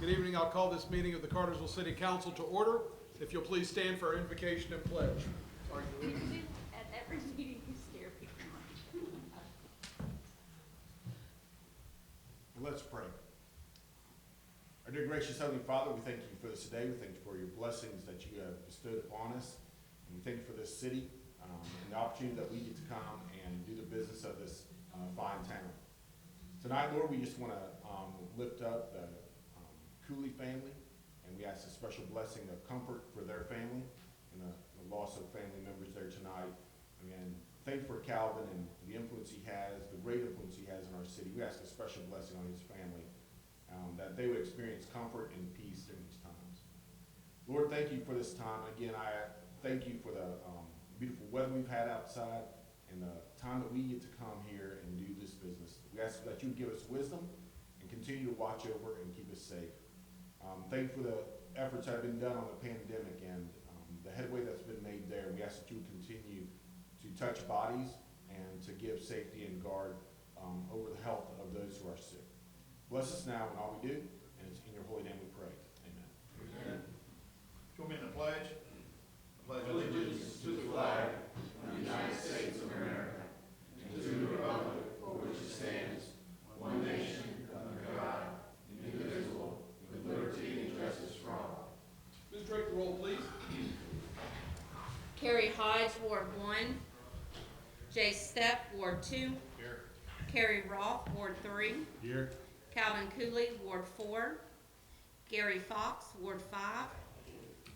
Good evening. I'll call this meeting of the Cartersville City Council to order. If you'll please stand for our invocation and pledge. Sorry, Julie. At every meeting, you scare people. Let's pray. Our dear gracious Heavenly Father, we thank you for this day. We thank you for your blessings that you have bestowed upon us. And we thank you for this city and the opportunity that we get to come and do the business of this fine town. Tonight, Lord, we just want to lift up the Cooley family, and we ask a special blessing of comfort for their family and the loss of family members there tonight. Again, thank you for Calvin and the influence he has, the great influence he has in our city. We ask a special blessing on his family, that they would experience comfort and peace during these times. Lord, thank you for this time. Again, I thank you for the beautiful weather we've had outside and the time that we get to come here and do this business. We ask that you would give us wisdom and continue to watch over and keep us safe. Thank you for the efforts that have been done on the pandemic and the headway that's been made there. We ask that you would continue to touch bodies and to give safety and guard over the health of those who are sick. Bless us now in all we do, and it's in your holy name we pray. Amen. Amen. Join me in the pledge. I pledge allegiance to the flag of the United States of America and to the republic for which it stands, one nation, under God, indivisible, with liberty and justice for all. Ms. Drake, the roll, please. Carrie Hodge, Ward 1. Jay Stepp, Ward 2. Here. Carrie Roth, Ward 3. Here. Calvin Cooley, Ward 4. Gary Fox, Ward 5.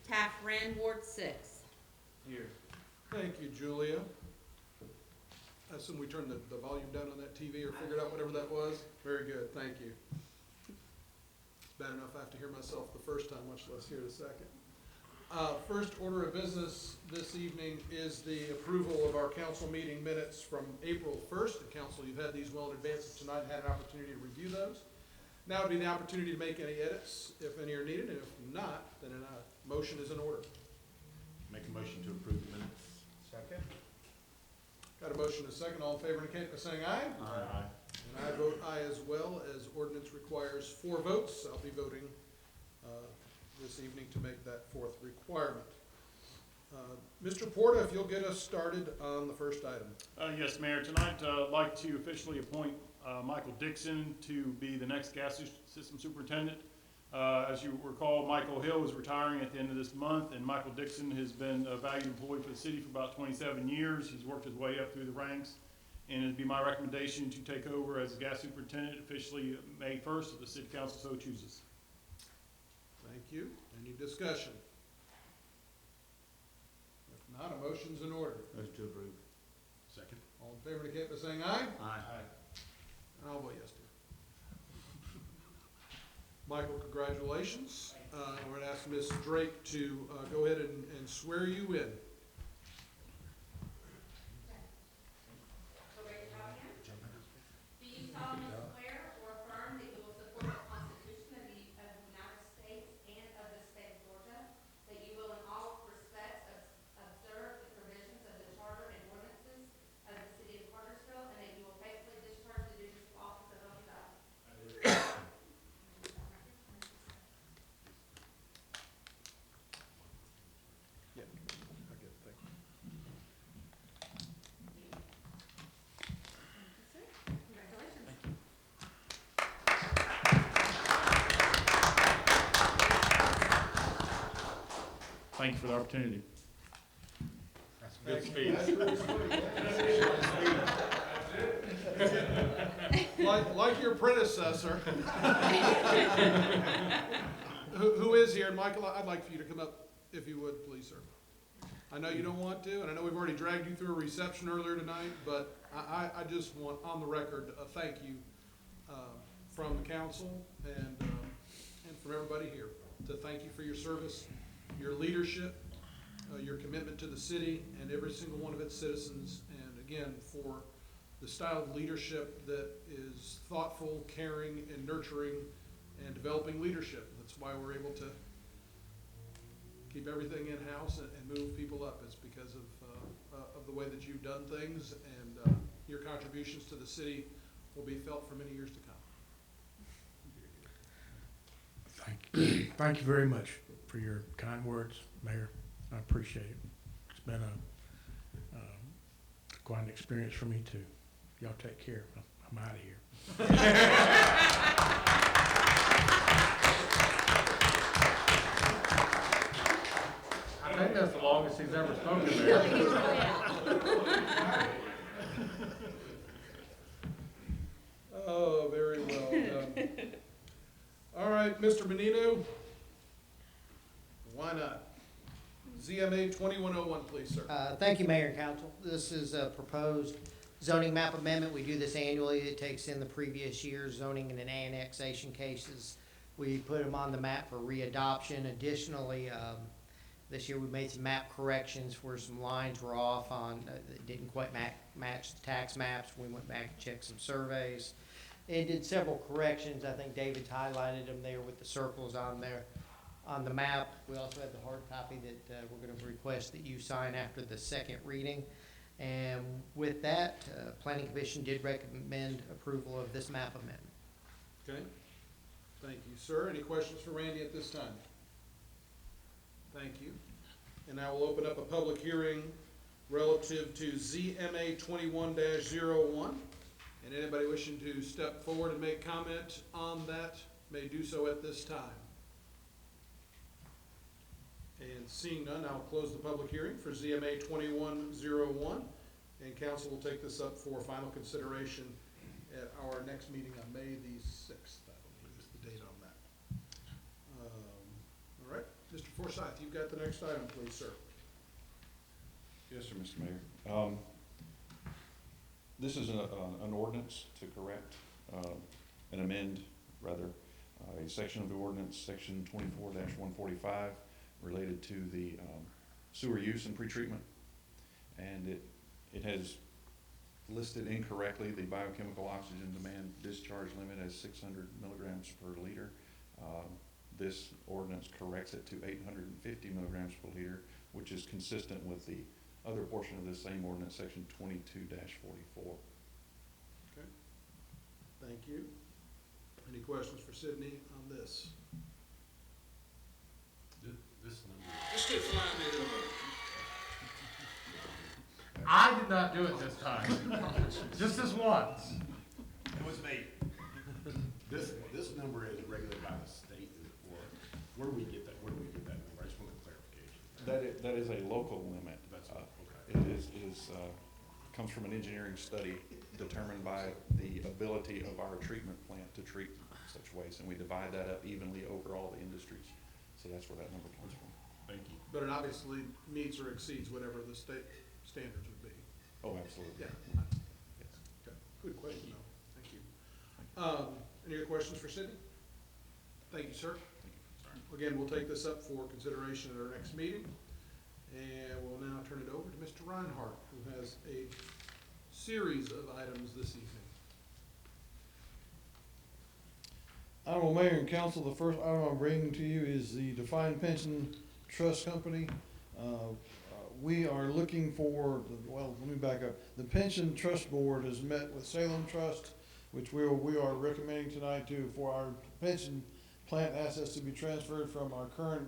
Taft Wren, Ward 6. Here. Thank you, Julia. I assume we turned the volume down on that TV or figured out whatever that was. Very good, thank you. It's bad enough I have to hear myself the first time, much less hear the second. First order of business this evening is the approval of our council meeting minutes from April 1st. The council, you've had these well in advance of tonight and had an opportunity to review those. Now would be the opportunity to make any edits, if any are needed, and if not, then a motion is in order. Make a motion to approve the minutes. Second. Got a motion and a second. All in favor indicate by saying aye. Aye. And I vote aye as well, as ordinance requires 4 votes. I'll be voting this evening to make that 4th requirement. Mr. Porta, if you'll get us started on the first item. Yes, Mayor. Tonight, I'd like to officially appoint Michael Dixon to be the next gas system superintendent. As you recall, Michael Hill is retiring at the end of this month, and Michael Dixon has been a valued employee for the city for about 27 years. He's worked his way up through the ranks, and it'd be my recommendation to take over as gas superintendent officially May 1st if the city council so chooses. Thank you. Any discussion? If not, a motion's in order. Motion to approve. Second. All in favor indicate by saying aye. Aye. And I'll vote yes, too. Michael, congratulations. We're going to ask Ms. Drake to go ahead and swear you in. So raise your right hand. Do you solemnly swear or affirm that you will support the Constitution of the United States and of the state of Georgia, that you will in all respects observe the provisions of the charter and ordinances of the city of Cartersville, and that you will faithfully discharge the duties of office of officer? Yeah. Okay, thank you. Congratulations. Thank you for the opportunity. That's a good speech. Like your predecessor. Who is here? And Michael, I'd like for you to come up, if you would, please, sir. I know you don't want to, and I know we've already dragged you through a reception earlier tonight, but I just want, on the record, a thank you from the council and from everybody here, to thank you for your service, your leadership, your commitment to the city and every single one of its citizens, and again, for the style of leadership that is thoughtful, caring, and nurturing, and developing leadership. That's why we're able to keep everything in-house and move people up. It's because of the way that you've done things, and your contributions to the city will be felt for many years to come. Thank Thank you very much for your kind words, Mayor. I appreciate it. It's been quite an experience for me too. Y'all take care. I'm out of here. I think that's the longest he's ever spoken there. Oh, very well done. All right, Mr. Menino. Why not? ZMA 2101, please, sir. Thank you, Mayor and Council. This is a proposed zoning map amendment. We do this annually. It takes in the previous year's zoning and annexation cases. We put them on the map for readoption. Additionally, this year we made some map corrections where some lines were off on, that didn't quite match the tax maps. We went back and checked some surveys and did several corrections. I think David's highlighted them there with the circles on there. On the map, we also have the hard copy that we're going to request that you sign after the second reading. And with that, Planning Commission did recommend approval of this map amendment. Okay. Thank you, sir. Any questions for Randy at this time? Thank you. And now we'll open up a public hearing relative to ZMA 21-01. And anybody wishing to step forward and make comment on that may do so at this time. And seeing none, I'll close the public hearing for ZMA 21-01. And council will take this up for final consideration at our next meeting on May the 6th, I believe is the date on that. All right, Mr. Forsythe, you've got the next item, please, sir. Yes, sir, Mr. Mayor. This is an ordinance to correct and amend, rather, a section of the ordinance, section 24-145, related to the sewer use and pretreatment. And it has listed incorrectly the biochemical oxygen demand discharge limit as 600 milligrams per liter. This ordinance corrects it to 850 milligrams per liter, which is consistent with the other portion of this same ordinance, section 22-44. Okay, thank you. Any questions for Sydney on this? I did not do it this time. Just this once. It was me. This number is regulated by the state, or where do we get that number? I just want a clarification. That is a local limit. That's okay. It comes from an engineering study determined by the ability of our treatment plant to treat such waste, and we divide that up evenly over all the industries. So that's where that number comes from. Thank you. But it obviously meets or exceeds whatever the state standards would be. Oh, absolutely. Yeah. Yes. Okay. Good question, though. Thank you. Any other questions for Sydney? Thank you, sir. Again, we'll take this up for consideration at our next meeting. And we'll now turn it over to Mr. Reinhardt, who has a series of items this evening. Honorable Mayor and Council, the first item I'm bringing to you is the Defined Pension Trust Company. We are looking for, well, let me back up. The Pension Trust Board has met with Salem Trust, which we are recommending tonight for our pension plan assets to be transferred from our current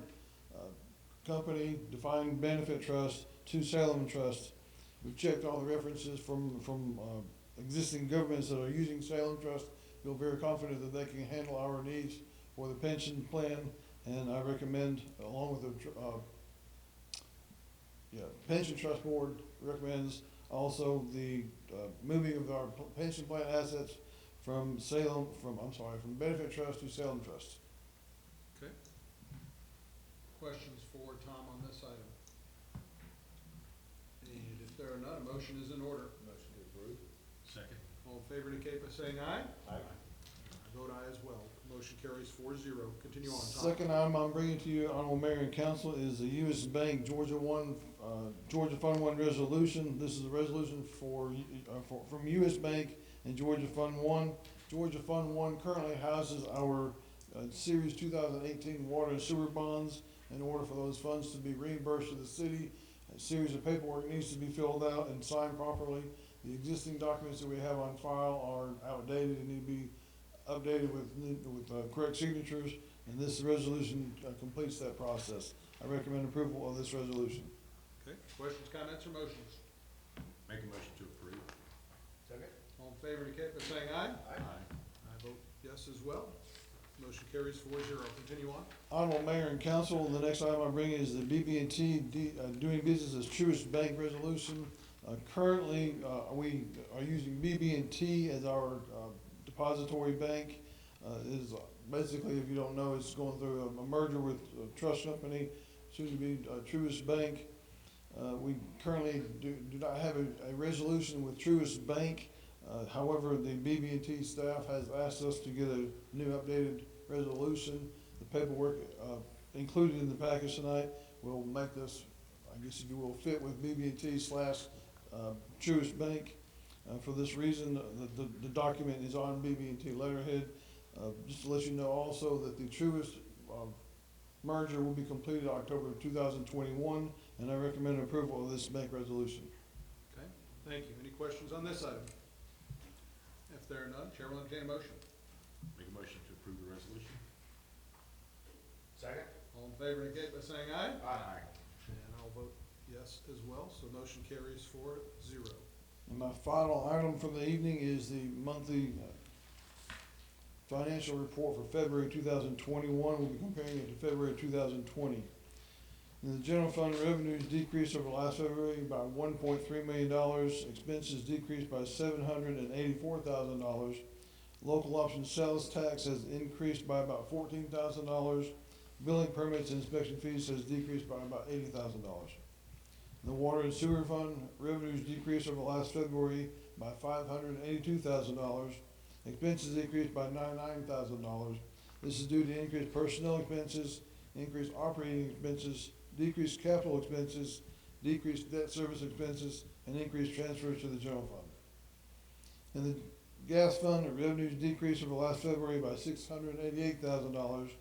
company, Defined Benefit Trust, to Salem Trust. We've checked all the references from existing governments that are using Salem Trust. Feel very confident that they can handle our needs for the pension plan, and I recommend, along with the Pension Trust Board recommends also the moving of our pension plan assets from Benefit Trust to Salem Trust. Okay. Questions for Tom on this item? And if there are none, a motion is in order. Motion to approve. Second. All in favor indicate by saying aye. Aye. I vote aye as well. Motion carries 4-0. Continue on, Tom. Second item I'm bringing to you, Honorable Mayor and Council, is the U.S. Bank Georgia Fund 1 resolution. This is a resolution from U.S. Bank and Georgia Fund 1. Georgia Fund 1 currently houses our Series 2018 water and sewer bonds. In order for those funds to be reimbursed to the city, a series of paperwork needs to be filled out and signed properly. The existing documents that we have on file are outdated and need to be updated with correct signatures, and this resolution completes that process. I recommend approval of this resolution. Okay, questions, comments, or motions? Make a motion to approve. Second. All in favor indicate by saying aye. Aye. I vote yes as well. Motion carries 4-0. Continue on. Honorable Mayor and Council, the next item I bring is the BB&T doing business as Truist Bank resolution. Currently, we are using BB&T as our depository bank. It is basically, if you don't know, it's going through a merger with a trust company, soon to be Truist Bank. We currently do not have a resolution with Truist Bank. However, the BB&T staff has asked us to get a new updated resolution. The paperwork included in the package tonight will make this, I guess if you will, fit with BB&T / Truist Bank. For this reason, the document is on BB&T letterhead. Just to let you know also that the Truist merger will be completed October of 2021, and I recommend approval of this bank resolution. Okay, thank you. Any questions on this item? If there are none, Chair will entertain a motion. Make a motion to approve the resolution. Second. All in favor indicate by saying aye. Aye. And I'll vote yes as well, so motion carries 4-0. And my final item for the evening is the monthly financial report for February 2021. We'll be comparing it to February 2020. And the general fund revenues decreased over last February by $1.3 million. Expenses decreased by $784,000. Local option sales tax has increased by about $14,000. Billing permits and inspection fees has decreased by about $80,000. The water and sewer fund revenues decreased over last February by $582,000. Expenses decreased by $99,000. This is due to increased personnel expenses, increased operating expenses, decreased capital expenses, decreased debt service expenses, and increased transfers to the general fund. In the gas fund, revenues decreased over last February by $688,000.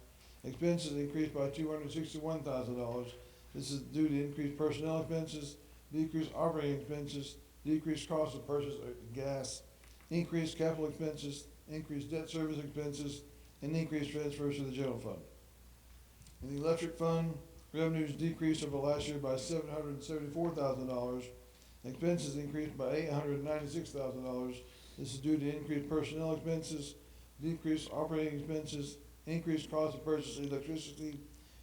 Expenses increased by $261,000. This is due to increased personnel expenses, decreased operating expenses, decreased cost of purchase of gas, increased capital expenses, increased debt service expenses, and increased transfers to the general fund. In the electric fund, revenues decreased over last year by $774,000. Expenses increased by $896,000. This is due to increased personnel expenses, decreased operating expenses, increased cost of purchase of electricity,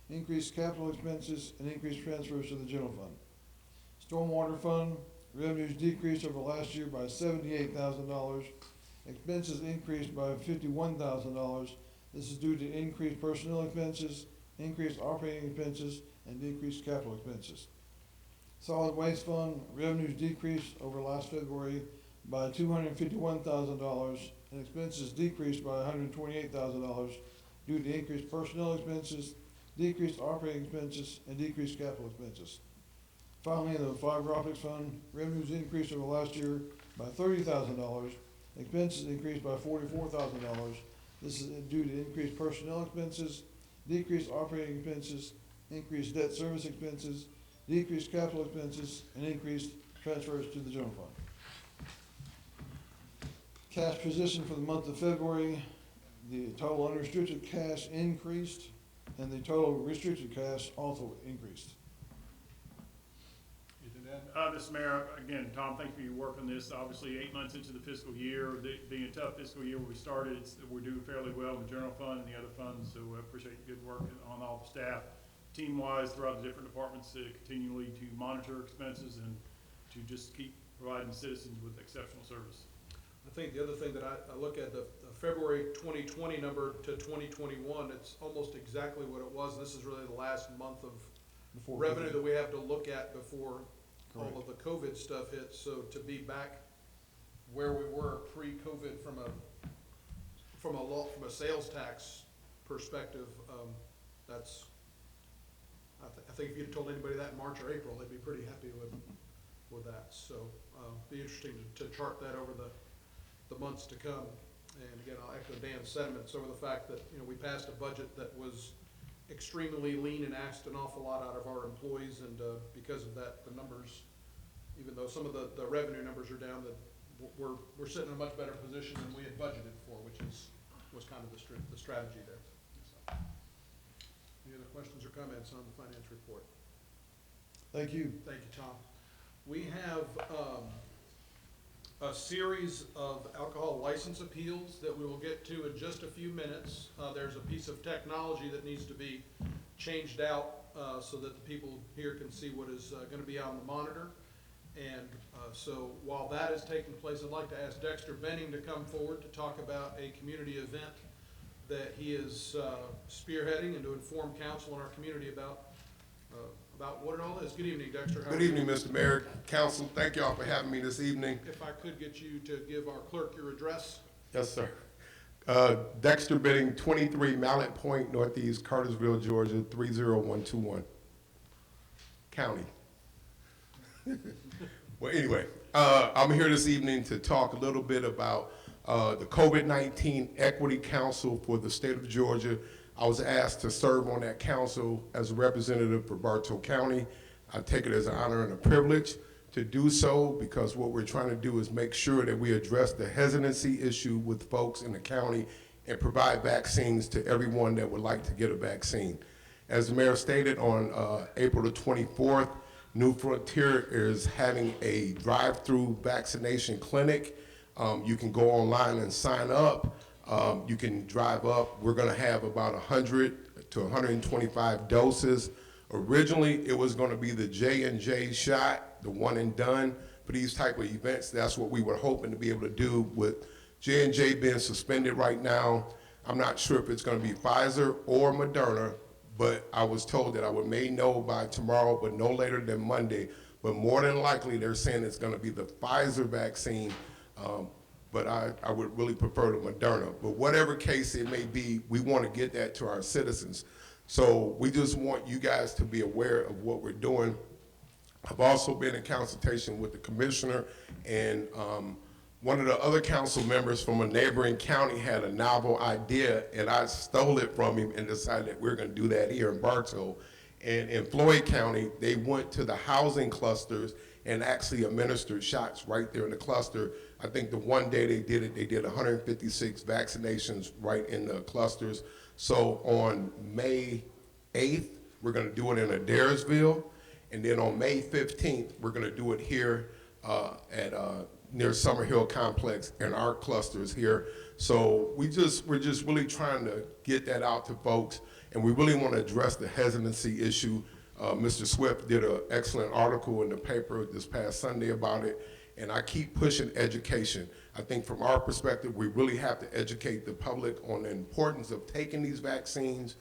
increased capital expenses, and increased transfers to the general fund. Stormwater fund, revenues decreased over last year by $78,000. Expenses increased by $51,000. This is due to increased personnel expenses, increased operating expenses, and decreased capital expenses. Solid waste fund, revenues decreased over last February by $251,000, and expenses decreased by $128,000 due to increased personnel expenses, decreased operating expenses, and decreased capital expenses. Finally, in the fiber optics fund, revenues increased over last year by $30,000. Expenses increased by $44,000. This is due to increased personnel expenses, decreased operating expenses, increased debt service expenses, decreased capital expenses, and increased transfers to the general fund. Cash position for the month of February, the total unrestricted cash increased, and the total restricted cash also increased. Mr. Mayor, again, Tom, thank you for your work on this. Obviously, 8 months into the fiscal year, being a tough fiscal year where we started, we're doing fairly well in the general fund and the other funds, so I appreciate your good work on all the staff, team-wise throughout the different departments, continually to monitor expenses and to just keep providing citizens with exceptional service. I think the other thing that I look at, the February 2020 number to 2021, it's almost exactly what it was. This is really the last month of revenue that we have to look at before all of the COVID stuff hits. So to be back where we were pre-COVID from a sales tax perspective, that's, I think if you'd told anybody that in March or April, they'd be pretty happy with that. So be interesting to chart that over the months to come. And again, I'll echo Dan's sentiments over the fact that, we passed a budget that was extremely lean and asked an awful lot out of our employees, and because of that, the numbers, even though some of the revenue numbers are down, that we're sitting in a much better position than we had budgeted for, which was kind of the strategy there. So. Any other questions or comments on the finance report? Thank you. Thank you, Tom. We have a series of alcohol license appeals that we will get to in just a few minutes. There's a piece of technology that needs to be changed out so that the people here can see what is going to be on the monitor. And so while that is taking place, I'd like to ask Dexter Benning to come forward to talk about a community event that he is spearheading and to inform council and our community about what it all is. Good evening, Dexter. How are Good you? evening, Mr. Mayor, council. Thank y'all for having me this evening. If I could get you to give our clerk your address. Yes, sir. Dexter Bidding, 23 Mallet Point, Northeast Cartersville, Georgia, 30121. County. Well, anyway, I'm here this evening to talk a little bit about the COVID-19 Equity Council for the state of Georgia. I was asked to serve on that council as a representative for Bartow County. I take it as an honor and a privilege to do so because what we're trying to do is make sure that we address the hesitancy issue with folks in the county and provide vaccines to everyone that would like to get a vaccine. As the mayor stated, on April the 24th, New Frontier is having a drive-through vaccination clinic. You can go online and sign up. You can drive up. We're going to have about 100 to 125 doses. Originally, it was going to be the J&J shot, the one and done for these type of events. That's what we were hoping to be able to do. With J&J being suspended right now, I'm not sure if it's going to be Pfizer or Moderna, but I was told that I may know by tomorrow, but no later than Monday. But more than likely, they're saying it's going to be the Pfizer vaccine. But I would really prefer the Moderna. But whatever case it may be, we want to get that to our citizens. So we just want you guys to be aware of what we're doing. I've also been in consultation with the commissioner, and one of the other council members from a neighboring county had a novel idea, and I stole it from him and decided that we're going to do that here in Bartow. And in Floyd County, they went to the housing clusters and actually administered shots right there in the cluster. I think the one day they did it, they did 156 vaccinations right in the clusters. So on May 8th, we're gonna do it in Adairsville. And then on May 15th, we're gonna do it here at near Summer Hill Complex in our clusters here. So we're just really trying to get that out to folks. And we really wanna address the hesitancy issue. Mr. Swift did an excellent article in the paper this past Sunday about it, and I keep pushing education. I think from our perspective, we really have to educate the public on the importance of taking these vaccines,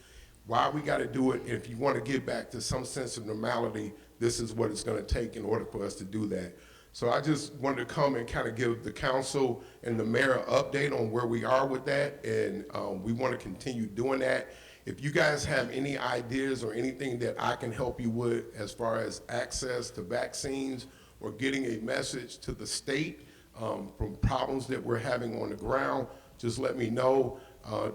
why we gotta do it, and if you wanna get back to some sense of normality, this is what it's gonna take in order for us to do that. So I just wanted to come and kind of give the council and the mayor an update on where we are with that, and we wanna continue doing that. If you guys have any ideas or anything that I can help you with as far as access to vaccines or getting a message to the state from problems that we're having on the ground, just let me know.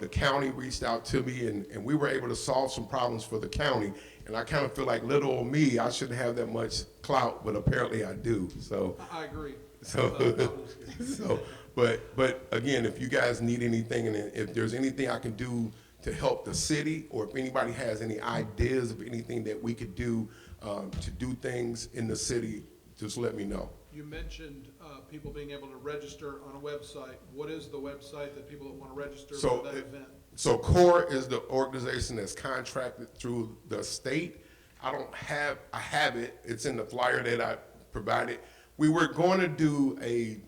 The county reached out to me and we were able to solve some problems for the county. And I kind of feel like little old me, I shouldn't have that much clout, but apparently I do. So I agree. But again, if you guys need anything and if there's anything I can do to help the city, or if anybody has any ideas of anything that we could do to do things in the city, just let me know. You mentioned people being able to register on a website. What is the website that people that want to register for that event? So CORE is the organization that's contracted through the state. I have it. It's in the flyer that I provided. We were going to do a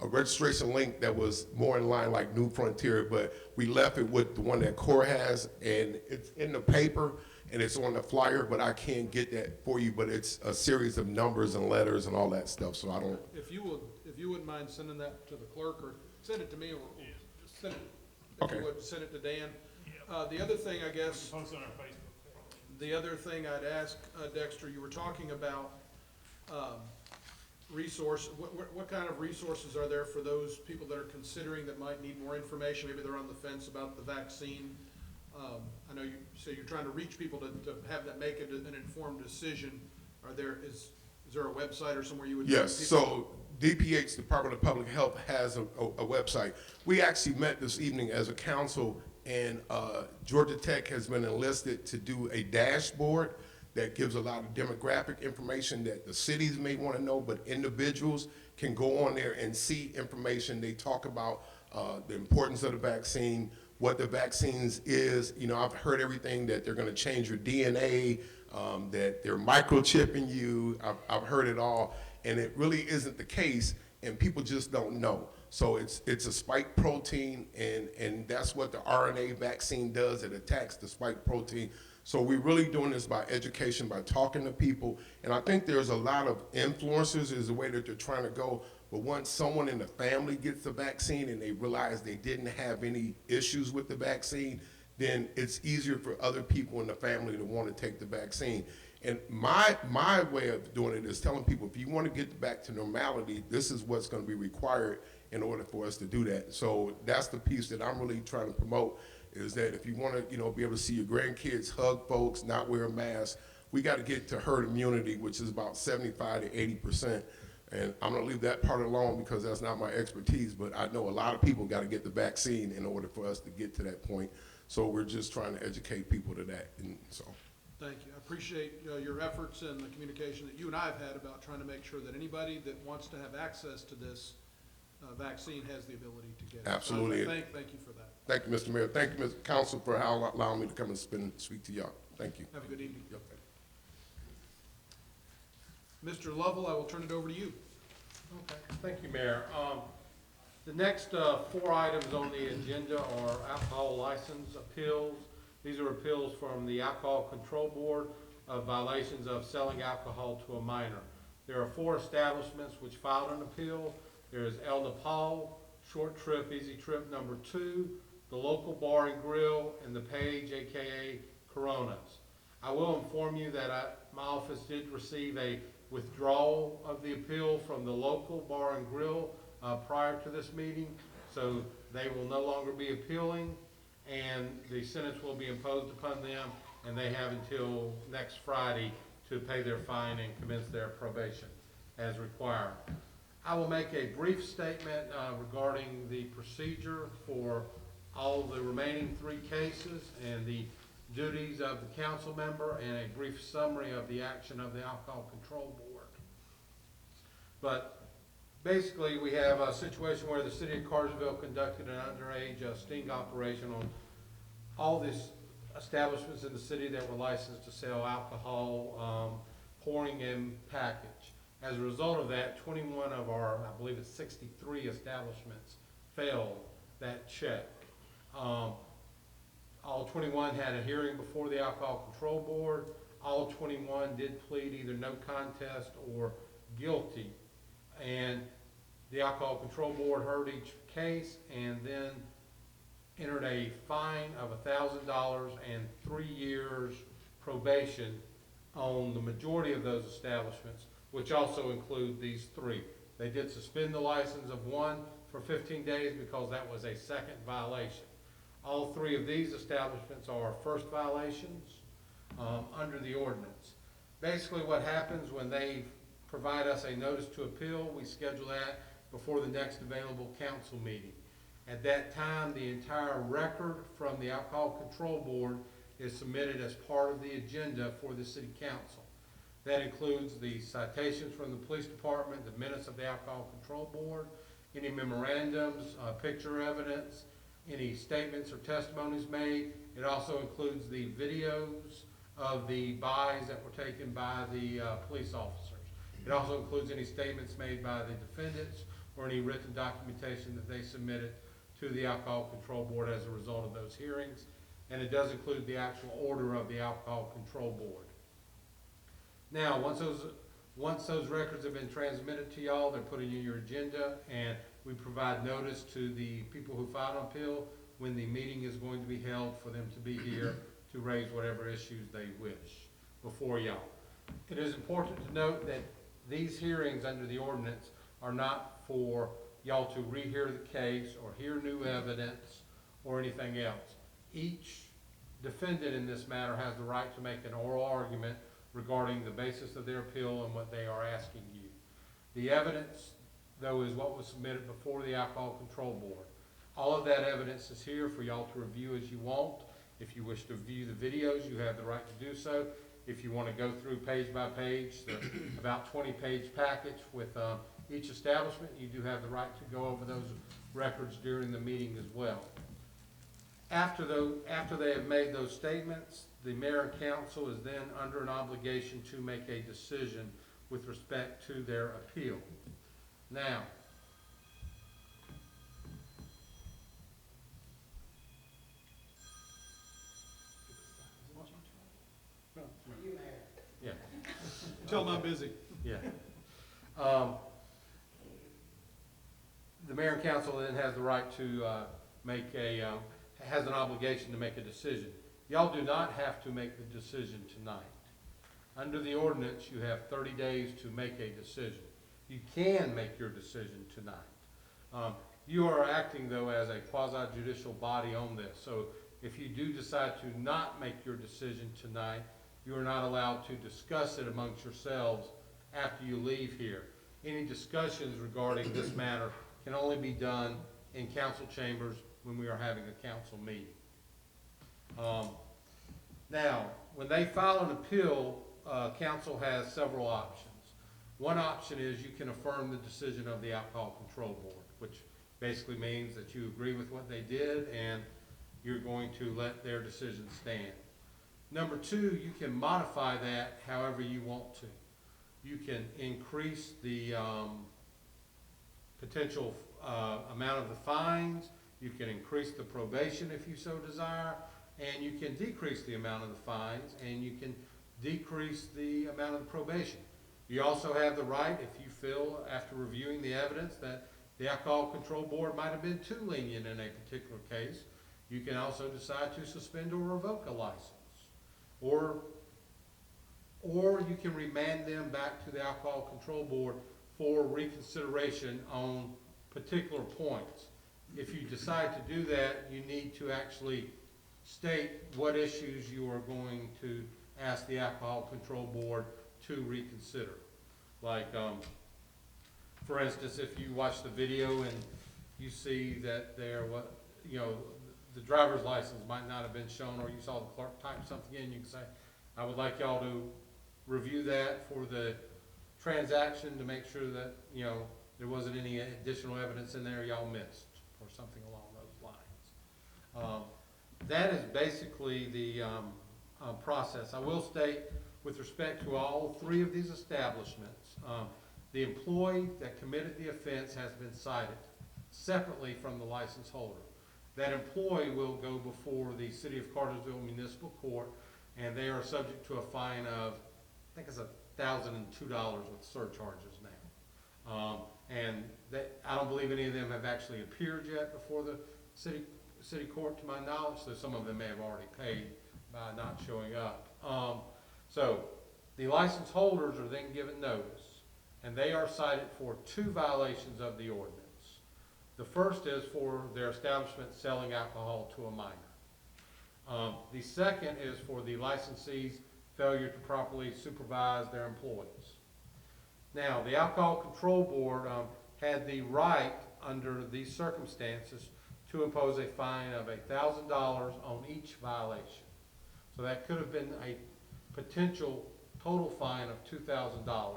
registration link that was more in line like New Frontier, but we left it with the one that CORE has, and it's in the paper and it's on the flyer, but I can't get that for you, but it's a series of numbers and letters and all that stuff, so I don't. If you wouldn't mind sending that to the clerk, or send it to me, or send it, if Okay. you would, send it to Dan. The other thing, I guess, Post on our Facebook page. the other thing I'd ask, Dexter, you were talking about what kind of resources are there for those people that are considering that might need more information? Maybe they're on the fence about the vaccine. I know you say you're trying to reach people to have that make an informed decision. Is there a website or somewhere you would? Yes, direct so DPH, Department of Public Health, has a website. We actually met this evening as a council and Georgia Tech has been enlisted to do a dashboard that gives a lot of demographic information that the cities may want to know, but individuals can go on there and see information. They talk about the importance of the vaccine, what the vaccines is. You know, I've heard everything that they're going to change your DNA, that they're microchipping you. I've heard it all, and it really isn't the case, and people just don't know. So it's a spike protein, and that's what the RNA vaccine does. It attacks the spike protein. So we're really doing this by education, by talking to people. And I think there's a lot of influencers is the way that they're trying to go. But once someone in the family gets the vaccine and they realize they didn't have any issues with the vaccine, then it's easier for other people in the family to want to take the vaccine. And my way of doing it is telling people, if you want to get back to normality, this is what's going to be required in order for us to do that. So that's the piece that I'm really trying to promote, is that if you want to, be able to see your grandkids, hug folks, not wear a mask, we got to get to herd immunity, which is about 75 to 80%. And I'm going to leave that part alone because that's not my expertise, but I know a lot of people got to get the vaccine in order for us to get to that point. So we're just trying to educate people to that. And so. Thank you. I appreciate your efforts and the communication that you and I have had about trying to make sure that anybody that wants to have access to this vaccine has the ability to get it. Absolutely. So thank you for that. Thank you, Mr. Mayor. Thank you, Mr. Council, for allowing me to come and speak to y'all. Thank you. Have a good evening. Yep. Mr. Lovell, I will turn it over to you. Okay, thank you, Mayor. The next 4 items on the agenda are alcohol license appeals. These are appeals from the Alcohol Control Board of violations of selling alcohol to a minor. There are 4 establishments which filed an appeal. There is El Nepal, Short Trip, Easy Trip number 2, the Local Bar and Grill, and the Page, aka Coronas. I will inform you that my office did receive a withdrawal of the appeal from the Local Bar and Grill prior to this meeting, so they will no longer be appealing, and the sentence will be imposed upon them, and they have until next Friday to pay their fine and commence their probation as required. I will make a brief statement regarding the procedure for all the remaining 3 cases and the duties of the council member, and a brief summary of the action of the Alcohol Control Board. But basically, we have a situation where the city of Cartersville conducted an underage sting operation on all these establishments in the city that were licensed to sell alcohol, pouring and package. As a result of that, 21 of our, I believe it's 63 establishments failed that check. All 21 had a hearing before the Alcohol Control Board. All 21 did plead either no contest or guilty. And the Alcohol Control Board heard each case and then entered a fine of $1,000 and 3 years probation on the majority of those establishments, which also include these 3. They did suspend the license of 1 for 15 days because that was a second violation. All 3 of these establishments are first violations under the ordinance. Basically what happens when they provide us a notice to appeal, we schedule that before the next available council meeting. At that time, the entire record from the Alcohol Control Board is submitted as part of the agenda for the city council. That includes the citations from the police department, the minutes of the Alcohol Control Board, any memorandums, picture evidence, any statements or testimonies made. It also includes the videos of the buys that were taken by the police officers. It also includes any statements made by the defendants or any written documentation that they submitted to the Alcohol Control Board as a result of those hearings. And it does include the actual order of the Alcohol Control Board. Now, once those records have been transmitted to y'all, they're put in your agenda, and we provide notice to the people who filed an appeal when the meeting is going to be held for them to be here to raise whatever issues they wish before y'all. It is important to note that these hearings under the ordinance are not for y'all to rehear the case or hear new evidence or anything else. Each defendant in this matter has the right to make an oral argument regarding the basis of their appeal and what they are asking you. The evidence, though, is what was submitted before the Alcohol Control Board. All of that evidence is here for y'all to review as you want. If you wish to view the videos, you have the right to do so. If you want to go through page by page, the about 20-page package with each establishment, you do have the right to go over those records during the meeting as well. After they have made those statements, the mayor and council is then under an obligation to make a decision with respect to their appeal. Now, yeah. Tell them I'm busy. Yeah. The mayor and council then has the right to has an obligation to make a decision. Y'all do not have to make the decision tonight. Under the ordinance, you have 30 days to make a decision. You can make your decision tonight. You are acting, though, as a quasi-judicial body on this. So if you do decide to not make your decision tonight, you are not allowed to discuss it amongst yourselves after you leave here. Any discussions regarding this matter can only be done in council chambers when we are having a council meeting. Now, when they file an appeal, council has several options. One option is you can affirm the decision of the Alcohol Control Board, which basically means that you agree with what they did and you're going to let their decision stand. Number two, you can modify that however you want to. You can increase the potential amount of the fines, you can increase the probation if you so desire, and you can decrease the amount of the fines, and you can decrease the amount of the probation. You also have the right, if you feel after reviewing the evidence that the Alcohol Control Board might have been too lenient in a particular case, you can also decide to suspend or revoke a license. Or you can remand them back to the Alcohol Control Board for reconsideration on particular points. If you decide to do that, you need to actually state what issues you are going to ask the Alcohol Control Board to reconsider. Like, for instance, if you watch the video and you see that the driver's license might not have been shown, or you saw the clerk type something in, you can say, I would like y'all to review that for the transaction to make sure that, there wasn't any additional evidence in there y'all missed, or something along those lines. That is basically the process. I will state, with respect to all three of these establishments, the employee that committed the offense has been cited separately from the license holder. That employee will go before the City of Cartersville Municipal Court, and they are subject to a fine of, I think it's $1,002 with surcharges now. And I don't believe any of them have actually appeared yet before the city court, to my knowledge, so some of them may have already paid by not showing up. So the license holders are then given notice, and they are cited for 2 violations of the ordinance. The first is for their establishment selling alcohol to a minor. The second is for the licensee's failure to properly supervise their employees. Now, the Alcohol Control Board had the right, under these circumstances, to impose a fine of $1,000 on each violation. So that could have been a potential total fine of $2,000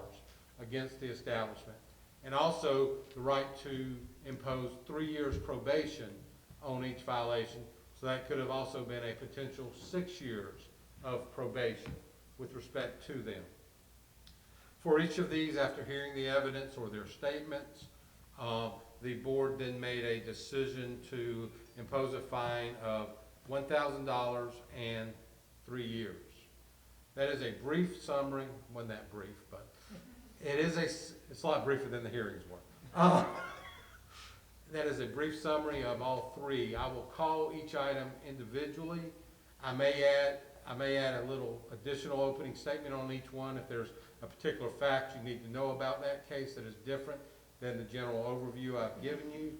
against the establishment. And also the right to impose 3 years probation on each violation. So that could have also been a potential 6 years of probation with respect to them. For each of these, after hearing the evidence or their statements, the board then made a decision to impose a fine of $1,000 and 3 years. That is a brief summary, wasn't that brief, but it's a lot briefer than the hearings were. That is a brief summary of all 3. I will call each item individually. I may add a little additional opening statement on each one if there's a particular fact you need to know about that case that is different than the general overview I've given you.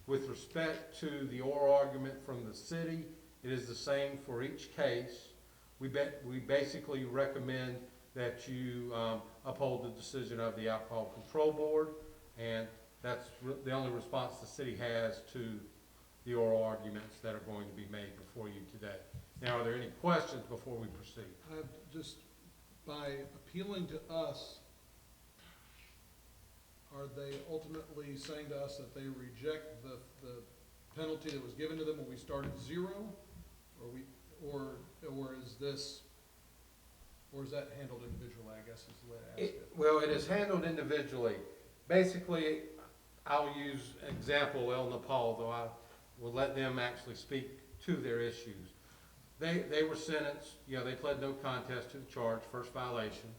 With respect to the oral argument from the city, it is the same for each case. We basically recommend that you uphold the decision of the Alcohol Control Board, and that's the only response the city has to the oral arguments that are going to be made before you today. Now, are there any questions before we proceed? Just by appealing to us, are they ultimately saying to us that they reject the penalty that was given to them when we started zero? Or is this, or is that handled individually, I guess is the way to ask it? Well, it is handled individually. Basically, I'll use example El Nepal, though I will let them actually speak to their issues. They were sentenced, they pled no contest to the charge, first violation,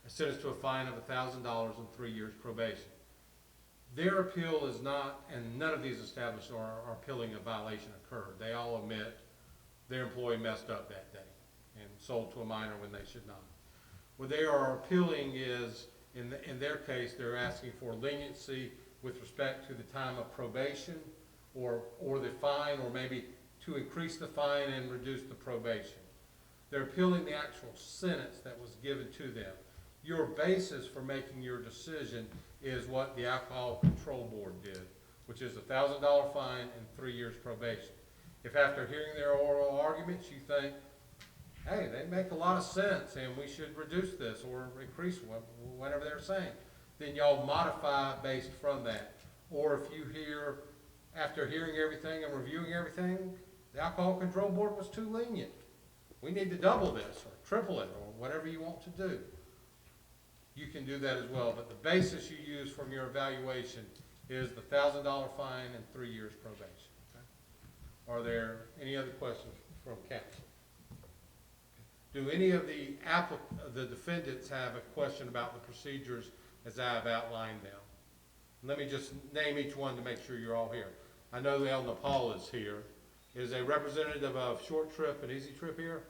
sentenced to a fine of $1,000 and 3 years probation. Their appeal is not, and none of these established are appealing a violation occurred. They all admit their employee messed up that day and sold to a minor when they should not. What they are appealing is, in their case, they're asking for leniency with respect to the time of probation or the fine, or maybe to increase the fine and reduce the probation. They're appealing the actual sentence that was given to them. Your basis for making your decision is what the Alcohol Control Board did, which is a $1,000 fine and 3 years probation. If after hearing their oral arguments you think, hey, they make a lot of sense and we should reduce this or increase whatever they're saying, then y'all modify based from that. Or if you hear, after hearing everything and reviewing everything, the Alcohol Control Board was too lenient. We need to double this or triple it or whatever you want to do. You can do that as well, but the basis you use from your evaluation is the $1,000 fine and 3 years probation. Okay? Are there any other questions from council? Do any of the defendants have a question about the procedures as I have outlined them? Let me just name each one to make sure you're all here. I know El Nepal is here. Is a representative of Short Trip and Easy Trip here?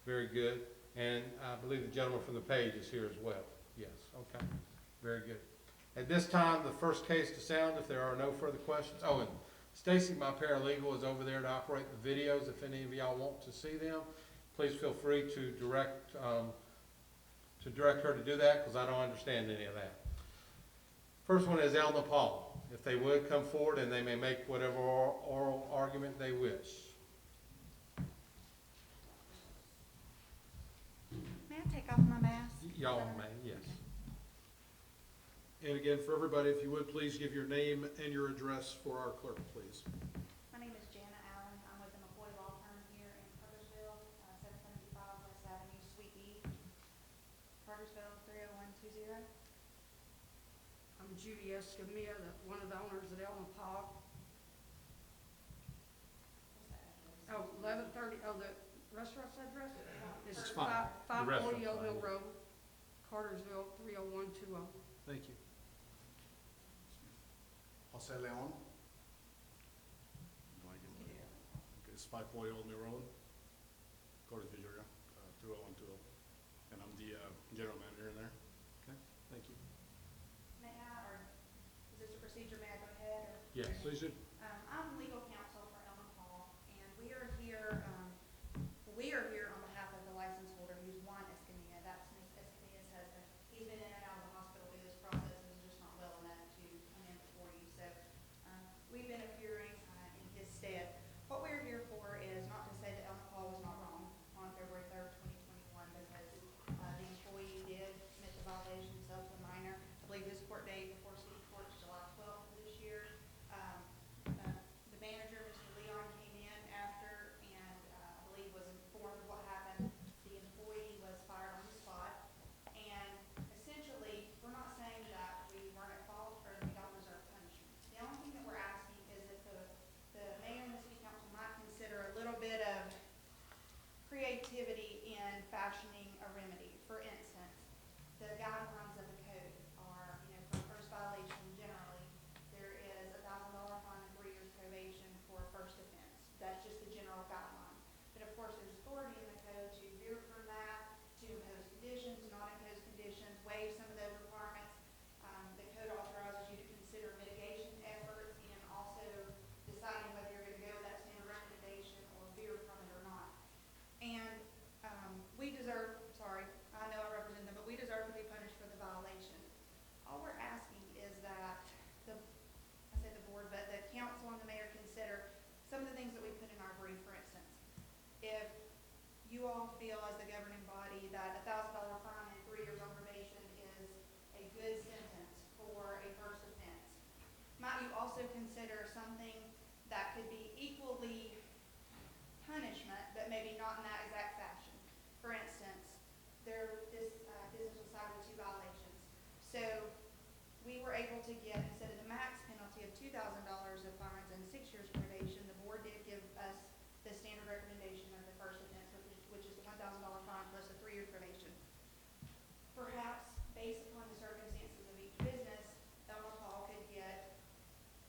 Very good. And I believe the gentleman from the page is here as well. Yes, okay, very good. At this time, the first case to sound, if there are no further questions. Oh, and Stacy, my paralegal, is over there to operate the videos. If any of y'all want to see them, please feel free to direct her to do that, because I don't understand any of that. First one is El Nepal. If they would come forward, and they may make whatever oral argument they wish. May I take off my mask? Y'all may, yes. And again, for everybody, if you would please give your name and your address for our clerk, please. My name is Jana Allen. I'm with the McCoy Law Firm here in Cartersville, 775 West Avenue, Suite E, Cartersville 30120. I'm Judy Escamilla, one of the owners at El Nepal. Oh, 1130, the restaurant's address? It's fine. 540 Old Mill Road, Cartersville 30120. Thank you. Jose Leon. It's 540 Old Mill Road, Cartersville, Georgia, 20120. And I'm the general manager in there. Okay, thank you. May I, or is this a procedure, may I go ahead? Or? Yes. Please do. I'm legal counsel for El Nepal, and we are here on behalf of the license holder, who's Juan Escamilla. That's Ms. Escamilla's husband. He's been in and out of the hospital through this process and is just not well enough to come in before you. So we've been appearing in his stead. What we're here for is not to say that El Nepal was not wrong on February 3rd, 2021, because the employee did commit the violation, sell to a minor. I believe his court date before city court is July 12th of this year. might you also consider something that could be equally punishment, but maybe not in that exact fashion? For instance, this business was cited with 2 violations. So we were able to get, instead of the max penalty of $2,000 of fines and 6 years probation, the board did give us the standard recommendation of the first offense, which is the $1,000 fine plus a 3-year probation. Perhaps, based upon the circumstances of each business, Elma Paul could get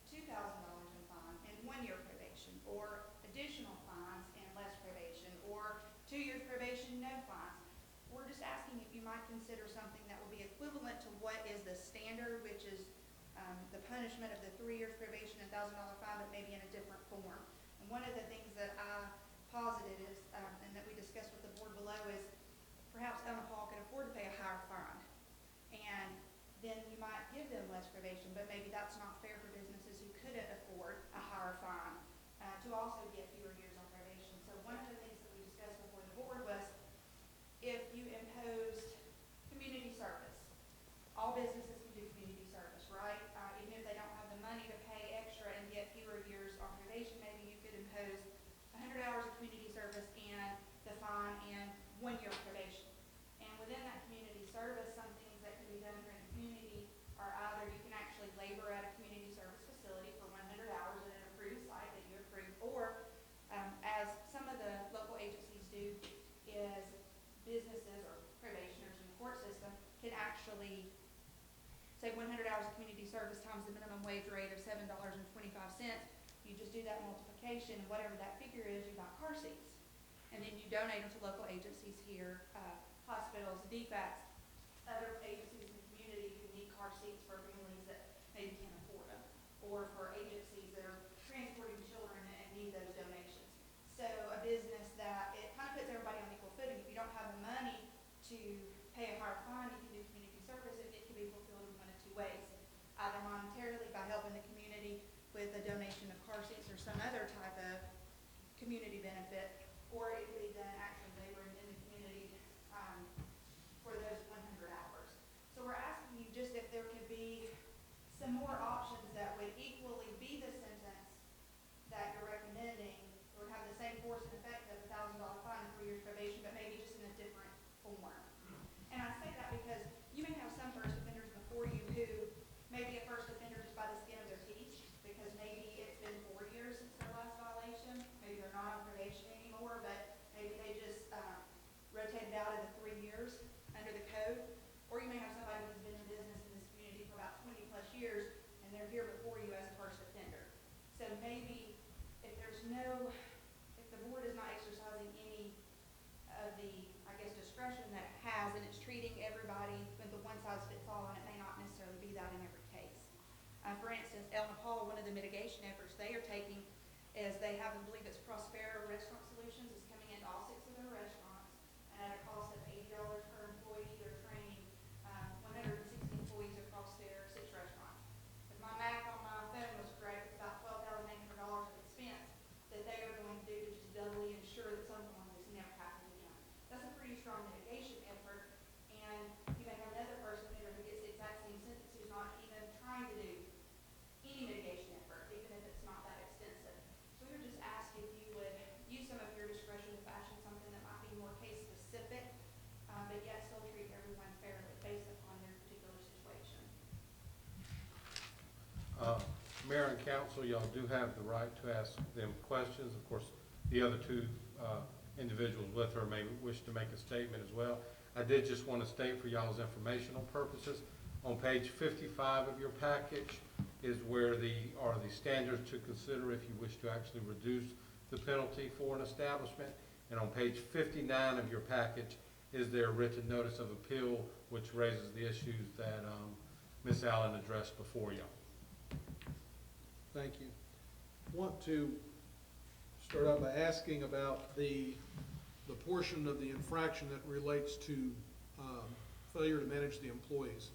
$2,000 in fine and 1-year probation, or additional fines and less probation, or 2 years probation, no fines. We're just asking if you might consider something that will be equivalent to what is the standard, which is the punishment of the 3 years probation and $1,000 fine, but maybe in a different form. And one of the things that I posited is, and that we discussed with the board below, is perhaps Elma Paul could afford to pay a higher fine. And then you might give them less probation, but maybe that's not fair for businesses who couldn't afford a higher fine to also get fewer years on probation. So one of the things that we discussed before the board was, if you imposed community service, all businesses can do community service, right? Even if they don't have the money to pay extra and get fewer years on probation, maybe you could impose 100 hours of community service and the fine and 1 year probation. And within that community service, some things that can be done here in the community are either you can actually labor at a community service facility for 100 hours at an approved site that you approve, or as some of the local agencies do, is businesses or probationers in the court system can actually say 100 hours of community service times the minimum wage rate of $7.25. You just do that multiplication, and whatever that figure is, you buy car seats. And then you donate them to local agencies here, hospitals, DFACs, other agencies in the community who need car seats for families that maybe can't afford them, or for agencies that are transporting children and need those donations. So a business that, it kind of puts everybody on equal footing. If you don't have the money to pay a higher fine, you can do community service, and it can be fulfilled in one of 2 ways. Either monetarily by helping the community with a donation of car seats or some other type of community benefit, or it could be done actually laboring in the community for those 100 hours. So we're asking you just if there could be some more options that would equally be the sentence that you're recommending, or have the same force and effect of a $1,000 fine and 3 years probation, but maybe just in a different form. And I say that because you may have some first offenders before you who may be a first offender just by the skin of their teeth, because maybe it's been 4 years since their last violation. Maybe they're not on probation anymore, but maybe they just rotated out of the 3 years under the code. Or you may have somebody who's been in business in this community for about 20 plus years, and they're here before you as a first offender. So maybe if the board is not exercising any of the, I guess, discretion that it has, and it's treating everybody with the one size fits all, and it may not necessarily be that in every case. For instance, Elma Paul, one of the mitigation efforts they are taking is they have, I believe it's Prospero Restaurant Solutions, is coming into all 6 of their restaurants, and at a cost of $80 per employee, they're training 160 employees across their 6 restaurants. If my math on my phone was correct, it's about $12,800 of expense that they are going to do to just doubly ensure that something like this never happens again. That's a pretty strong mitigation effort, and you may have another person there who gets the exact same sentence who's not even trying to do any mitigation effort, even if it's not that extensive. So we would just ask if you would use some of your discretion to fashion something that might be more case specific, but yet still treat everyone fairly based upon their particular situation. Mayor and council, y'all do have the right to ask them questions. Of course, the other 2 individuals with her may wish to make a statement as well. I did just want to state for y'all's informational purposes, on page 55 of your package is where the standards to consider if you wish to actually reduce the penalty for an establishment. And on page 59 of your package is their written notice of appeal, which raises the issues that Ms. Allen addressed before y'all. Thank you. Want to start out by asking about the portion of the infraction that relates to failure to manage the employees.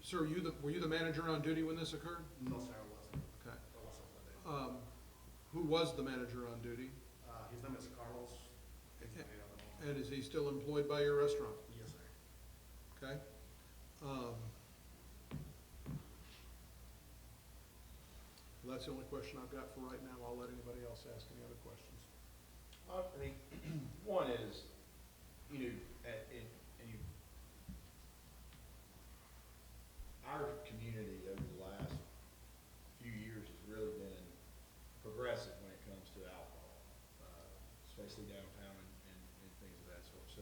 Sir, were you the manager on duty when this occurred? No, sir, I wasn't. Okay. I wasn't that day. Who was the manager on duty? His name is Carlos. And is he still employed by your restaurant? Yes, sir. Okay. that's the only question I've got for right now. I'll let anybody else ask any other questions. I mean, one is, you know, our community over the last few years has really been progressive when it comes to alcohol, especially downtown and things of that sort. So,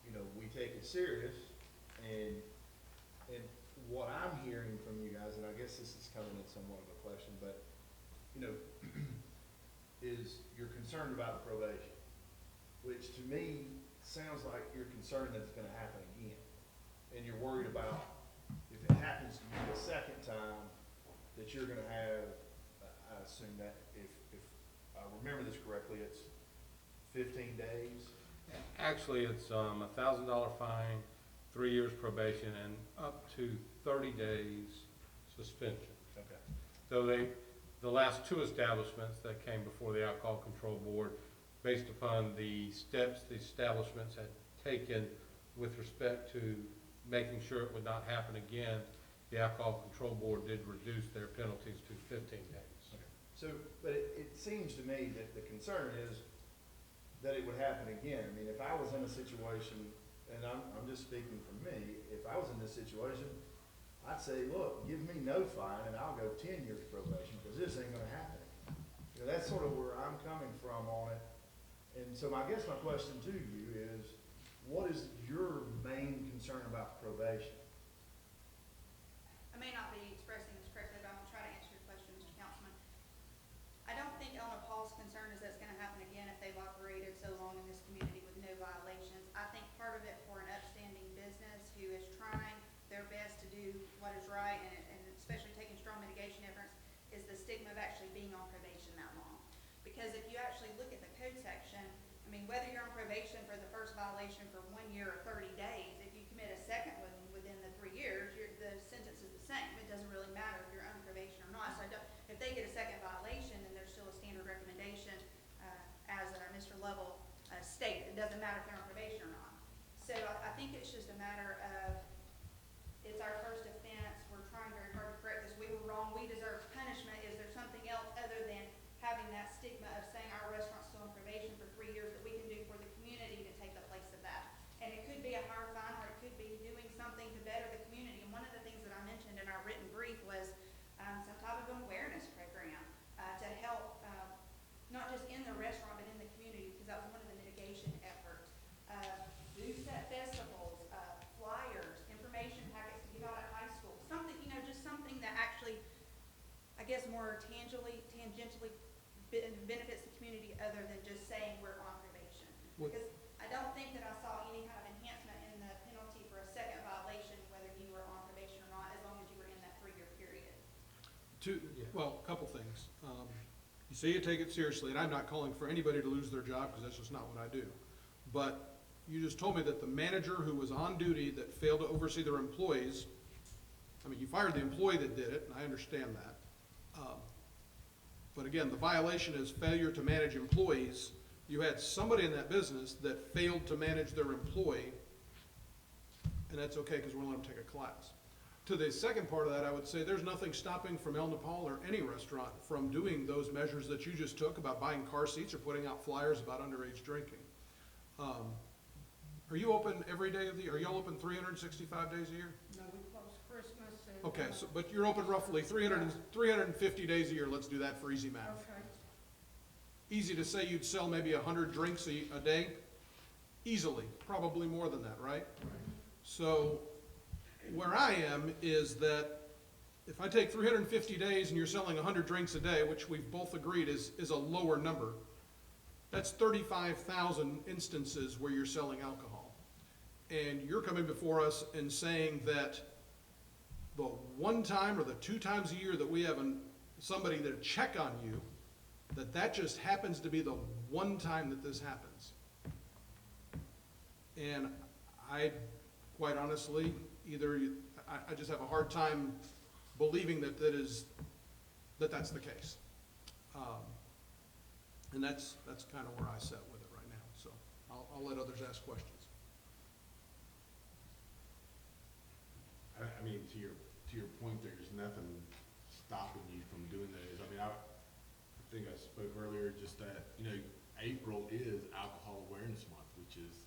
you know, we take it serious, and what I'm hearing from you guys, and I guess this is coming in somewhat of a question, but, you know, is you're concerned about the probation, which to me sounds like you're concerned that it's gonna happen again. And you're worried about if it happens to you a second time, that you're gonna have, I assume that if I remember this correctly, it's 15 days? Actually, it's $1,000 fine, 3 years probation, and up to 30 days suspension. Okay. So the last two establishments that came before the Alcohol Control Board, based upon the steps the establishments had taken with respect to making sure it would not happen again, the Alcohol Control Board did reduce their penalties to 15 days. Okay. So, but it seems to me that the concern is that it would happen again. I mean, if I was in a situation, and I'm just speaking for me, if I was in this situation, I'd say, look, give me no fine and I'll go 10 years probation, because this ain't gonna happen. You know, that's sort of where I'm coming from on it. And so I guess my question to you is, what is your main concern about probation? I may not be expressing this correctly, but I'm gonna try to answer your question, Mr. Councilman. I don't think Elna Paul's concern is that it's gonna happen again if they've operated so long in this community with no violations. I think part of it for an upstanding business who is trying their best to do what is right, and especially taking strong mitigation efforts, is the stigma of actually being on probation that long. Because if you actually look at the code section, I mean, whether you're on probation for the first violation for 1 year or 30 days, if you commit a second one within the 3 years, the sentence is the same. It doesn't really matter if you're on probation or not. So if they get a second violation, then there's still a standard recommendation, as Mr. Lovell stated. It doesn't matter if they're on probation or not. So I think it's just a matter of, it's our first offense. We're trying very hard to correct this. We were wrong. We deserve punishment. Is there something else other than having that stigma of saying our restaurant's still on probation for 3 years that we can do for the community to take the place of that? And it could be a higher fine, or it could be doing something to better the community. And one of the things that I mentioned in our written brief was some type of an awareness program to help, not just in the restaurant, but in the community, because that was one of the mitigation efforts. Food set festivals, flyers, information packets to give out at high school, something, you know, just something that actually, I guess, more tangentially benefits the community other than just saying we're on probation. Because I don't think that I saw any kind of enhancement in the penalty for a second violation, whether you were on probation or not, as long as you were in that 3-year period. Well, a couple things. You say you take it seriously, and I'm not calling for anybody to lose their job, because that's just not what I do. But you just told me that the manager who was on duty that failed to oversee their employees, I mean, you fired the employee that did it, and I understand that. But again, the violation is failure to manage employees. You had somebody in that business that failed to manage their employee, and that's okay, because we're gonna let them take a class. To the second part of that, I would say there's nothing stopping from El Nepal or any restaurant from doing those measures that you just took about buying car seats or putting out flyers about underage drinking. Are you open every day of the year? Are y'all open 365 days a year? No, we close Christmas and. Okay, so, but you're open roughly 350 days a year. Let's do that for easy math. Okay. Easy to say you'd sell maybe 100 drinks a day? Easily, probably more than that, right? So where I am is that if I take 350 days and you're selling 100 drinks a day, which we've both agreed is a lower number, that's 35,000 instances where you're selling alcohol. And you're coming before us and saying that the one time or the 2 times a year that we have somebody that check on you, that just happens to be the one time that this happens. And I, quite honestly, I just have a hard time believing that's the case. And that's kind of where I sit with it right now. So I'll let others ask questions. I mean, to your point, there's nothing stopping you from doing that is, I mean, I think I spoke earlier, just that, you know, April is Alcohol Awareness Month, which is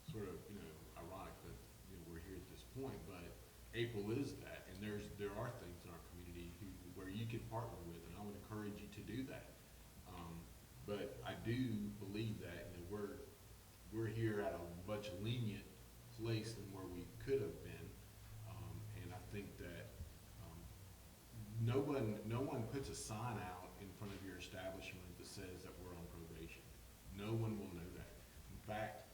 sort of, you know, ironic that, you know, we're here at this point, but April is that, and there are things in our community where you can partner with, and I would encourage you to do that. But I do believe that, you know, we're here at a much lenient place than where we could have been, and I think that, no one puts a sign out in front of your establishment that says that we're on probation. No one will know that. In fact,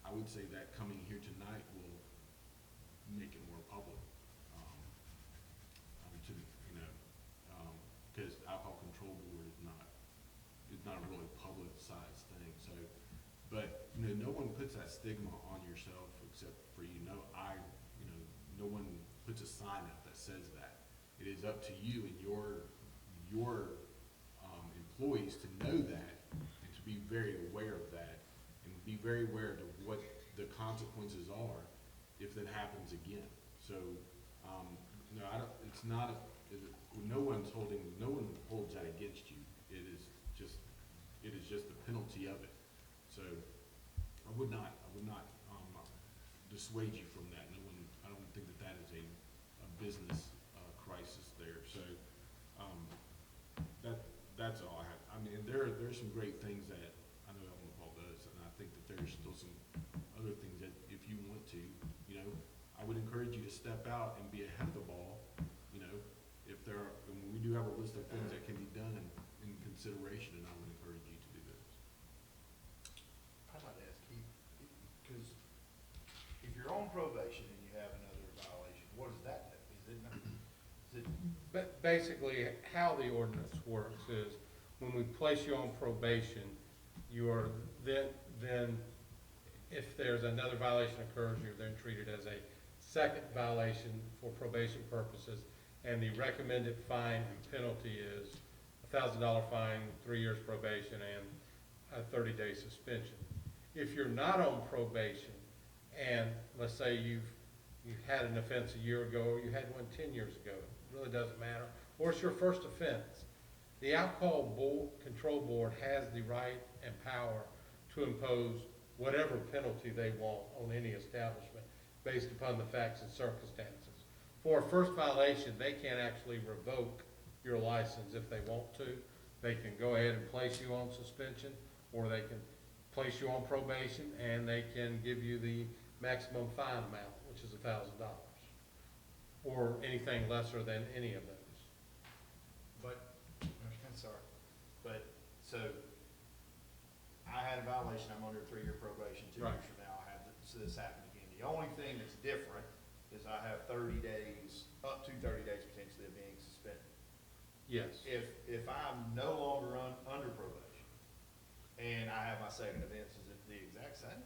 I would say that coming here tonight will make it more public, to, you know, because alcohol control board is not a really publicized thing, so, but, you know, no one puts that stigma on yourself except for, you know, no one puts a sign out that says that. It is up to you and your employees to know that and to be very aware of that and be very aware of what the consequences are if that happens again. So, no, it's not, no one holds that against you. It is just the penalty of it. So I would not dissuade you from that. I don't think that is a business crisis there. So that's all I have. I mean, there's some great things that I know Ellen Paul does, and I think that there's still some other things that if you want to, you know, I would encourage you to step out and be ahead of the ball. You know, if there are, and we do have a list of things that can be done in consideration, and I would encourage you to do those. I'd like to ask Keith, because if you're on probation and you have another violation, what does that do? But basically, how the ordinance works is, when we place you on probation, you are then, if there's another violation occurs, you're then treated as a second violation for probation purposes, and the recommended fine and penalty is $1,000 fine, 3 years probation, and a 30-day suspension. If you're not on probation, and let's say you had an offense a year ago, or you had one 10 years ago, it really doesn't matter, or it's your first offense, the Alcohol Control Board has the right and power to impose whatever penalty they want on any establishment based upon the facts and circumstances. For a first violation, they can actually revoke your license if they want to. They can go ahead and place you on suspension, or they can place you on probation, and they can give you the maximum fine amount, which is $1,000, or anything lesser than any of those. But, I'm sorry, but, so, I had a violation, I'm under a 3-year probation, 2 Right. years from now, I have this happen again. The only thing that's different is I have 30 days, up to 30 days potentially of being suspended. Yes. If I'm no longer under probation, and I have my second offense, is it the exact same?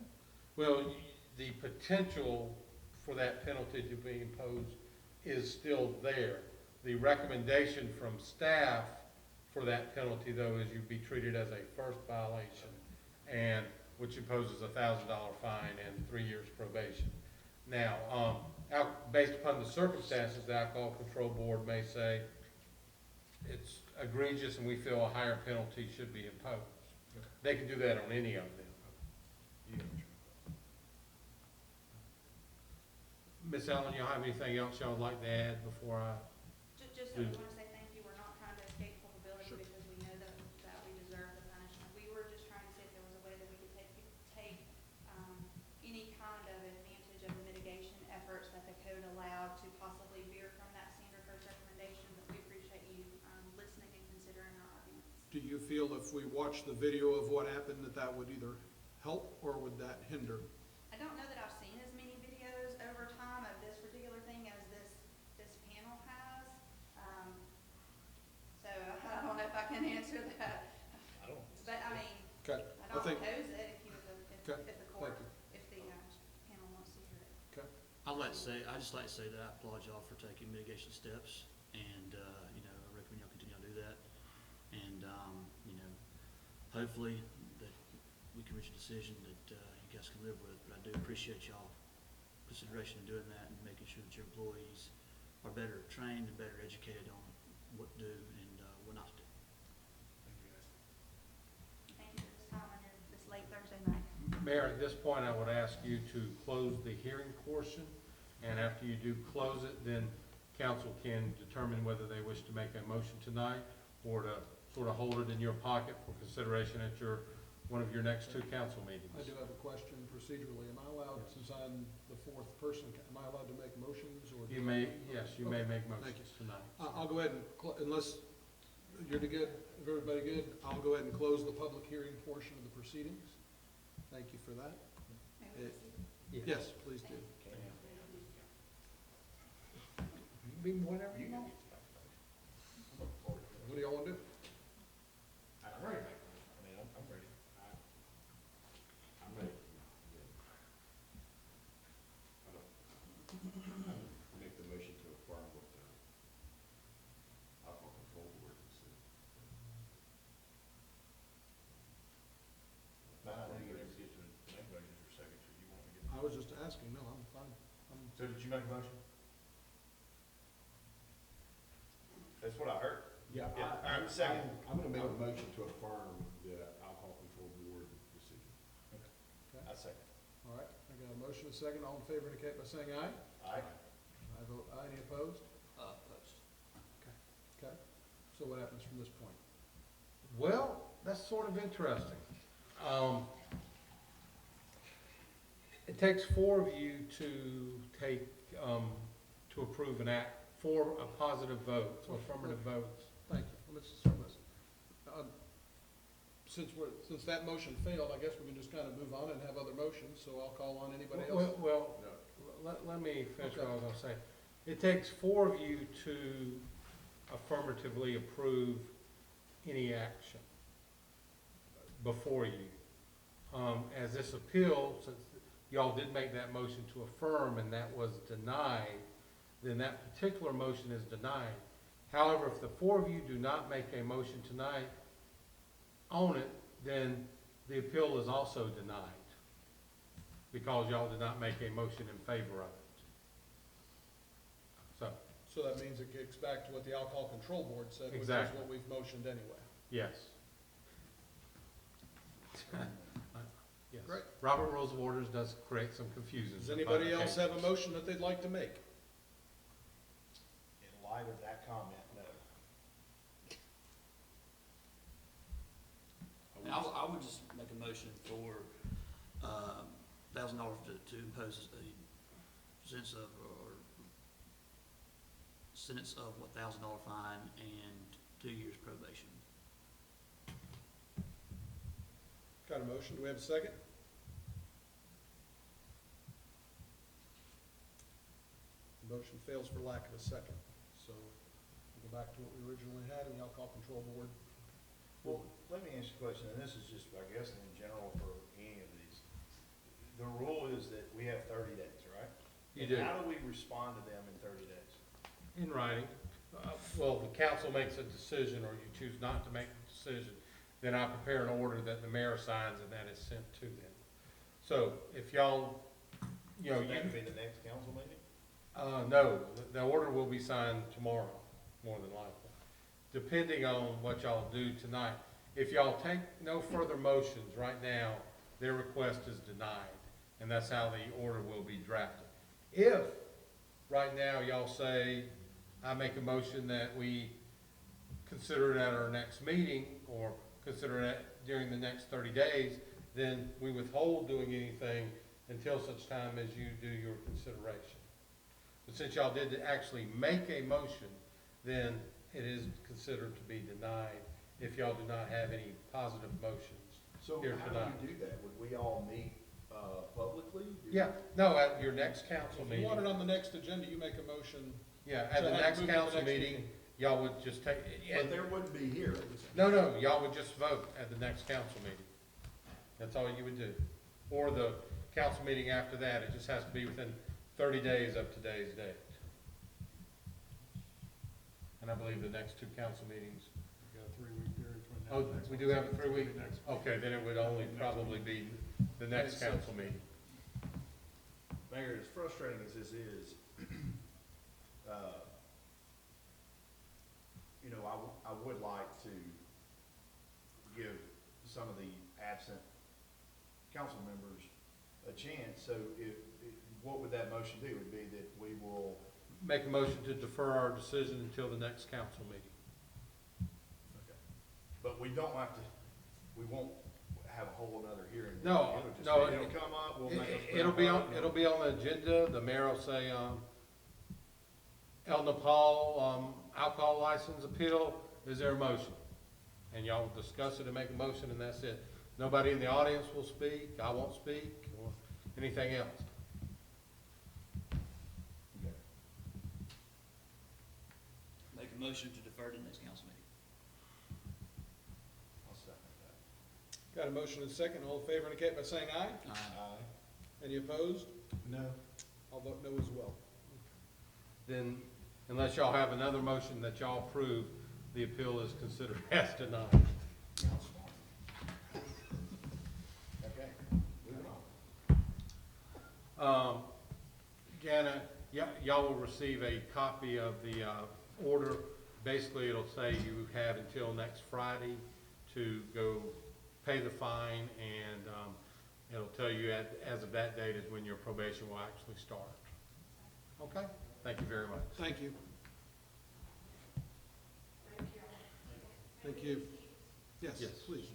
Well, the potential for that penalty to be imposed is still there. The recommendation from staff for that penalty, though, is you be treated as a first violation, and which imposes a $1,000 fine and 3 years probation. Now, based upon the circumstances, the Alcohol Control Board may say it's egregious and we feel a higher penalty should be imposed. Okay. They can do that on any of them. You get what you're- Ms. Allen, y'all have anything else y'all would like to add before I? Just that we want to say thank you, we're not trying to escape culpability because we know that we deserve the punishment. We were just trying to see if there was a way that we could take any kind of advantage of the mitigation efforts that the code allowed to possibly veer from that standard first recommendation, but we appreciate you listening and considering our arguments. Do you feel if we watch the video of what happened that would either help or would that hinder? I don't know that I've seen as many videos over time of this particular thing as this panel has. So I don't know if I can answer that. I don't. But I mean, Okay, I I don't think, oppose it if Okay, the court, thank you. if the panel wants to hear it. okay. I'd just like to say that I applaud y'all for taking mitigation steps, and, you know, I recommend y'all continue to do that. And, you know, hopefully that we can reach a decision that, you guys can live with, but I do appreciate y'all consideration of doing that and making sure that your employees are better trained and better educated on what to do and what not to do. Thank you for this time on this late Thursday night. Mayor, at this point, I would ask you to close the hearing portion, and after you do close it, then council can determine whether they wish to make a motion tonight or to sort of hold it in your pocket for consideration at one of your next two council meetings. I do have a question procedurally. Am I allowed, since I'm the fourth person, am I allowed to make motions or? You may, yes, you may Okay. make Thank motions tonight. I'll go ahead and, unless you're good, if everybody good, I'll go ahead and close the public hearing portion of the proceedings. Thank you for that. May we proceed? Yes, please do. Be whatever you want. What do y'all want to do? I'm ready. I mean, I'm ready. I'm ready. I make the motion to affirm what the alcohol control board said. I was just asking, no, I'm fine. So did you make a motion? That's what I heard. Yeah, I'm second. I'm gonna make a motion to affirm the alcohol control board decision. Okay. I second. All right, I got a motion, a second. All in favor indicate by saying aye. Aye. I vote aye. Any opposed? Opposed. Okay. So what happens from this point? Well, that's sort of interesting. It takes four of you to to approve an act, for a positive vote, affirmative votes. Thank you. Let's start this. Since that motion failed, I guess we can just kind of move on and have other motions, so I'll call on anybody else. Well, let me finish what I was gonna say. It takes four of you to affirmatively approve any action before you. As this appeal, since y'all did make that motion to affirm and that was denied, then that particular motion is denied. However, if the four of you do not make a motion tonight on it, then the appeal is also denied, because y'all did not make a motion in favor of it. So that means it gets back to what the alcohol control board said, which is Exactly. what we've motioned anyway. Yes. Yes. Great. Robert Rules of Orders does create some confusion. Does anybody else have a motion that they'd like to make? In light of that comment, no. I would just make a motion for $1,000 to impose a sentence of $1,000 fine and 2 years probation. Got a motion, do we have a second? The motion fails for lack of a second, so we'll go back to what we originally had in the alcohol control board. Well, let me ask you a question, and this is just, I guess, in general for any of these. The rule is that we have 30 days, right? You And do. how do we respond to them in 30 days? In writing. Well, the council makes a decision, or you choose not to make a decision, then I prepare an order that the mayor signs and that is sent to them. So if y'all, you know, So that could be the next council meeting? no, the order will be signed tomorrow, more than likely, depending on what y'all do tonight. If y'all take no further motions right now, their request is denied, and that's how the order will be drafted. If, right now, y'all say, I make a motion that we consider it at our next meeting, or consider it during the next 30 days, then we withhold doing anything until such time as you do your consideration. But since y'all did actually make a motion, then it is considered to be denied if y'all do not have any positive motions. So Here how tonight. do we do that? Would we all meet, publicly? Yeah, no, at your next council If you want it meeting, on the next agenda, you make a motion. yeah, at the So have next it moved to the council next meeting, y'all would just take, But there wouldn't be here. no, y'all would just vote at the next council meeting. That's all you would do. Or the council meeting after that, it just has to be within 30 days of today's date. And I believe the next two council meetings, We've got a 3-week period between now oh, and the next we one. do have a So it's gonna 3-week? be next- Okay, then it would only probably be the next council meeting. Mayor, as frustrating as this is, you know, I would like to give some of the absent council members a chance, so what would that motion be? Would be that we will, Make a motion to defer our decision until the next council meeting. okay, but we don't have to, we won't have a whole another hearing. No, It'll just no, be- It'll come up, we'll make a. It'll be on the agenda, the mayor will say, El Nepal, alcohol license appeal, is there a motion? And y'all will discuss it and make a motion, and that's it. Nobody in the audience will speak, I won't speak, or anything else. Okay. Make a motion to defer to the next council meeting. I'll second that. Got a motion and a second. All in favor indicate by saying aye. Aye. Any opposed? No. I'll vote no as well. Then, unless y'all have another motion that y'all approve, the appeal is considered as denied. Okay, moving on. Jana, y'all will receive a copy of the order. Basically, it'll say you have until next Friday to go pay the fine, and it'll tell you as of that date is when your probation will actually start. Okay? Thank you very much. Thank you. Thank you. Yes, Yes. please.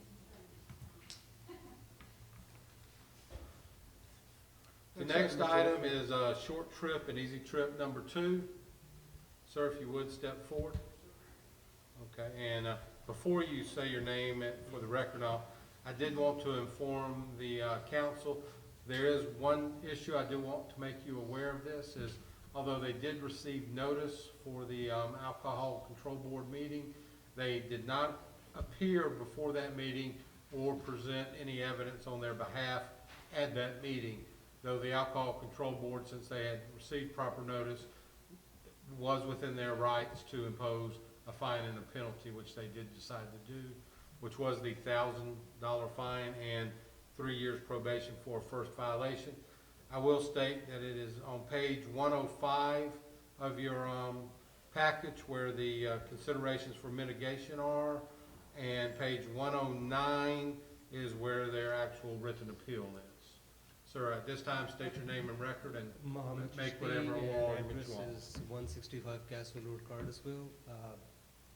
The next item is short trip and easy trip number 2. Sir, if you would, step forward. Okay, and before you say your name for the record, I did want to inform the council, there is one issue I do want to make you aware of this, is although they did receive notice for the Alcohol Control Board meeting, they did not appear before that meeting or present any evidence on their behalf at that meeting. Though the Alcohol Control Board, since they had received proper notice, was within their rights to impose a fine and a penalty, which they did decide to do, which was the $1,000 fine and 3 years probation for a first violation. I will state that it is on page 105 of your package where the considerations for mitigation are, and page 109 is where their actual written appeal is. Sir, at this time, state your name and record and make whatever argument you want. Address is 165 Castle Road, Cartersville.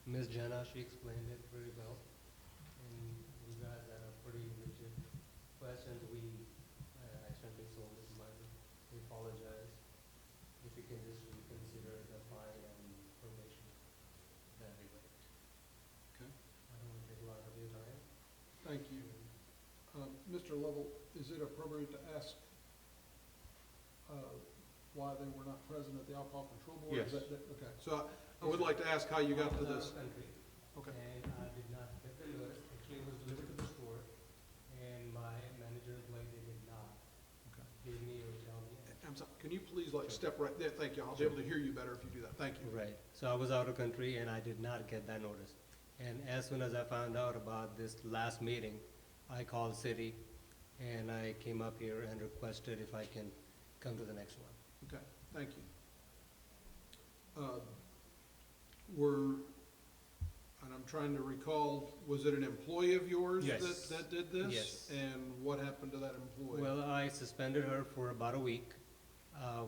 Ms. Jenna, she explained it very well. And you guys had a pretty legit questions. We accidentally sold this money. We apologize. If you can just reconsider the fine and probation, that'd be great. Okay. I don't want to take a lot of your time. Thank you. Mr. Lovell, is it appropriate to ask why they were not present at the Alcohol Control Board? Yes. Okay, so I would like to ask how you got to this. Country. Okay. And I did not get the notice. Actually, it was delivered to the store, and my manager employee, they did not Okay. give me or tell me. I'm sorry, can you please step right there? Thank you. I'll be able to hear you better if you do that. Thank you. Right. So I was out of country and I did not get that notice. And as soon as I found out about this last meeting, I called city and I came up here and requested if I can come to the next one. Okay, thank you. And I'm trying to recall, was it an employee of yours Yes. that did this? Yes. And what happened to that employee? Well, I suspended her for about a week.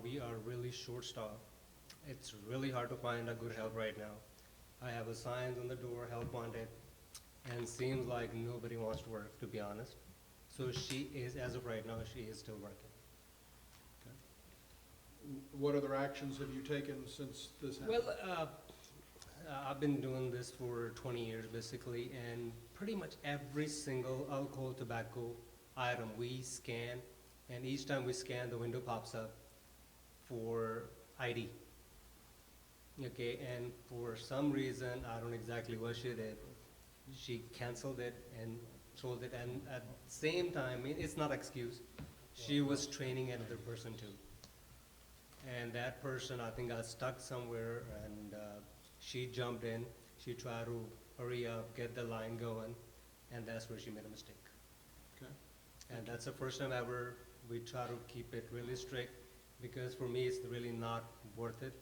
We are really short-staffed. It's really hard to find a good help right now. I have a sign on the door, help wanted, and seems like nobody wants to work, to be honest. So she is, as of right now, she is still working. What other actions have you taken since this happened? Well, I've been doing this for 20 years, basically, and pretty much every single alcohol, tobacco item we scan, and each time we scan, the window pops up for ID. Okay, and for some reason, I don't exactly what she did, she canceled it and sold it, and at the same time, I mean, it's not excuse, she was training another person too. And that person, I think, got stuck somewhere, and she jumped in, she tried to hurry up, get the line going, and that's where she made a mistake. Okay. And that's the first time ever we try to keep it really strict, because for me, it's really not worth it,